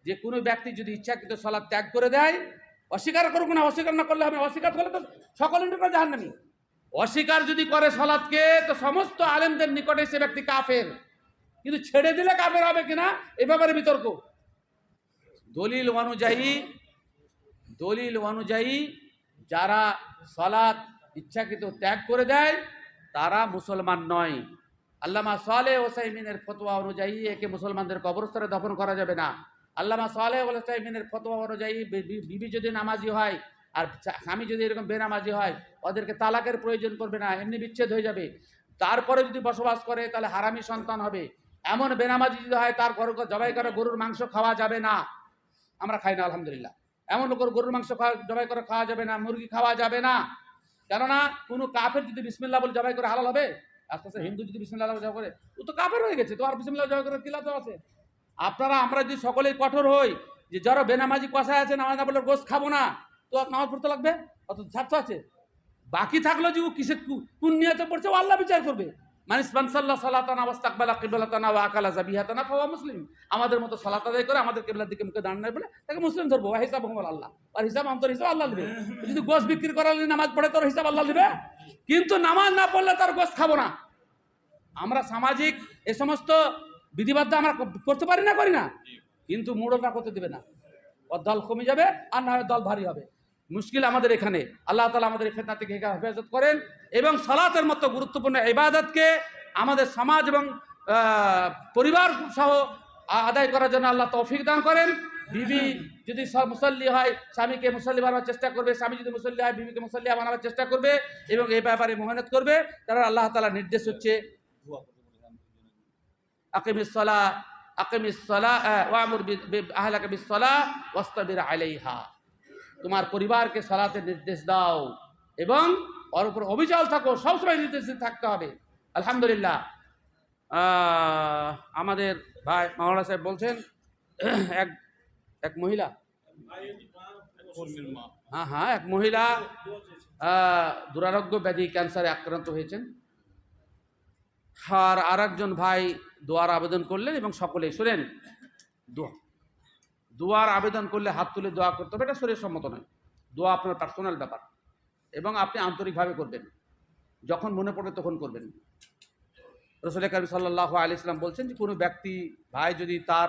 যে কোনো ব্যক্তি যদি ইচ্ছাকৃত সালাত ত্যাগ করে দেয়, অস্বীকার করুক না, অস্বীকার না করলে হবে, অস্বীকার করলে তো সকলের নিকট জাহান্নামী। অস্বীকার যদি করে সালাতকে, তো সমস্ত আলেমদের নিকটে সে ব্যক্তি কাফের। কিন্তু ছেড়ে দিলে কাফের হবে কিনা এ ব্যাপারে বিতর্ক। দলিল অনুযায়ী যারা সালাত ইচ্ছাকৃত ত্যাগ করে দেয় তারা মুসলমান নয়। আল্লামা সালেহ ওসাইমিনের ফতোয়া অনুযায়ী একে মুসলমানদের কবরস্থানে দফন করা যাবে না। আল্লামা সালেহ ওসাইমিনের ফতোয়া অনুযায়ী বিবি যদি নামাজি হয় আর স্বামী যদি এরকম বেনামাজি হয়, ওদেরকে তালাকের প্রয়োজন পড়বে না, এমনি বিচ্ছেদ হয়ে যাবে। তারপরে যদি বসবাস করে তাহলে হারামি সন্তান হবে। এমন বেনামাজি যদি হয়, তার ঘর জবাই করে গরুর মাংস খাওয়া যাবে না। আমরা খাই না আলহামদুলিল্লাহ। এমন গরুর মাংস জবাই করে খাওয়া যাবে না, মুরগি খাওয়া যাবে না। কেননা কোনো কাফের যদি বিসমিল্লাহ বলে জবাই করে হালাল হবে? আস্তে আস্তে হিন্দু যদি বিসমিল্লাহ জবাই করে, ও তো কাফের হয়ে গেছে, তো আর বিসমিল্লাহ জবাই করে কি লাভ আছে? আমরা যদি সকলেই কঠোর হই যে যারা বেনামাজি কষায় আছে, নামাজ না বলে গোস্ত খাবো না, তো নামাজ পড়তে লাগবে, অত ছাত্র আছে। বাকি থাকলো যে ও কিসে কোন নিয়তে পড়ছে, ও আল্লাহ বিচার করবে। মানিস মানসাল্লাহ সালাতানা ওয়াস্তাকবালা কিবলাতানা ওয়া আকালা যাবিহাতানা ফাওয়া মুসলিম। আমাদের মতো সালাত আদায় করে আমাদের কিবলার দিকে মুখে দাঁড়ানো বলে তাকে মুসলিম ধরবো। হিসাব আল্লাহ, আর হিসাব অন্তর হিসাব আল্লাহ নেবে। যদি গোস্ত বিক্রি করালে নামাজ পড়ে, তোর হিসাব আল্লাহ নেবে। কিন্তু নামাজ না পড়লে তার গোস্ত খাবো না। আমরা সামাজিক এ সমস্ত বিধিবাধ্য আমরা করতে পারি না, কিন্তু মুড়োটা করতে দেবে না। ওর দল কমে যাবে, আর না হয় দল ভারী হবে। মুশকিল আমাদের এখানে। আল্লাহ তাআলা আমাদের ফিতনা থেকে হেফাজত করেন এবং সালাতের মতো গুরুত্বপূর্ণ ইবাদতকে আমাদের সমাজ এবং পরিবার সহ আদায় করার জন্য আল্লাহ তৌফিক দান করেন। বিবি যদি মুসল্লি হয়, স্বামীকে মুসল্লি বানাবার চেষ্টা করবে, স্বামী যদি মুসল্লি হয়, বিবিকে মুসল্লি বানাবার চেষ্টা করবে এবং এই ব্যাপারে মেহনত করবে। কারণ আল্লাহ তাআলার নির্দেশ হচ্ছে আকিমিস সালাহ ওয়ামুর আহলাকা বিস সালাহ ওয়াসতাবির আলাইহা। তোমার পরিবারকে সালাতের নির্দেশ দাও এবং ওর উপর অবিচল থাকো, সবসময় নির্দেশ থাকতে হবে। আলহামদুলিল্লাহ, আমাদের ভাই মাওলানা সাহেব বলছেন এক মহিলা, এক মহিলা দুরারোগ্য ব্যাধি ক্যান্সারে আক্রান্ত হয়েছেন। আর একজন ভাই দোয়ার আবেদন করলেন এবং সকলেই শুনেন, দোয়ার আবেদন করলে হাত তুলে দোয়া করতে হবে, এটা শরীর সম্মত নয়। দোয়া আপনার পার্সোনাল ব্যাপার এবং আপনি আন্তরিকভাবে করবেন, যখন মনে পড়ে তখন করবেন। রাসূল কারীম সাল্লাল্লাহু আলাইহি ওয়াসাল্লাম বলছেন যে কোনো ব্যক্তি ভাই যদি তার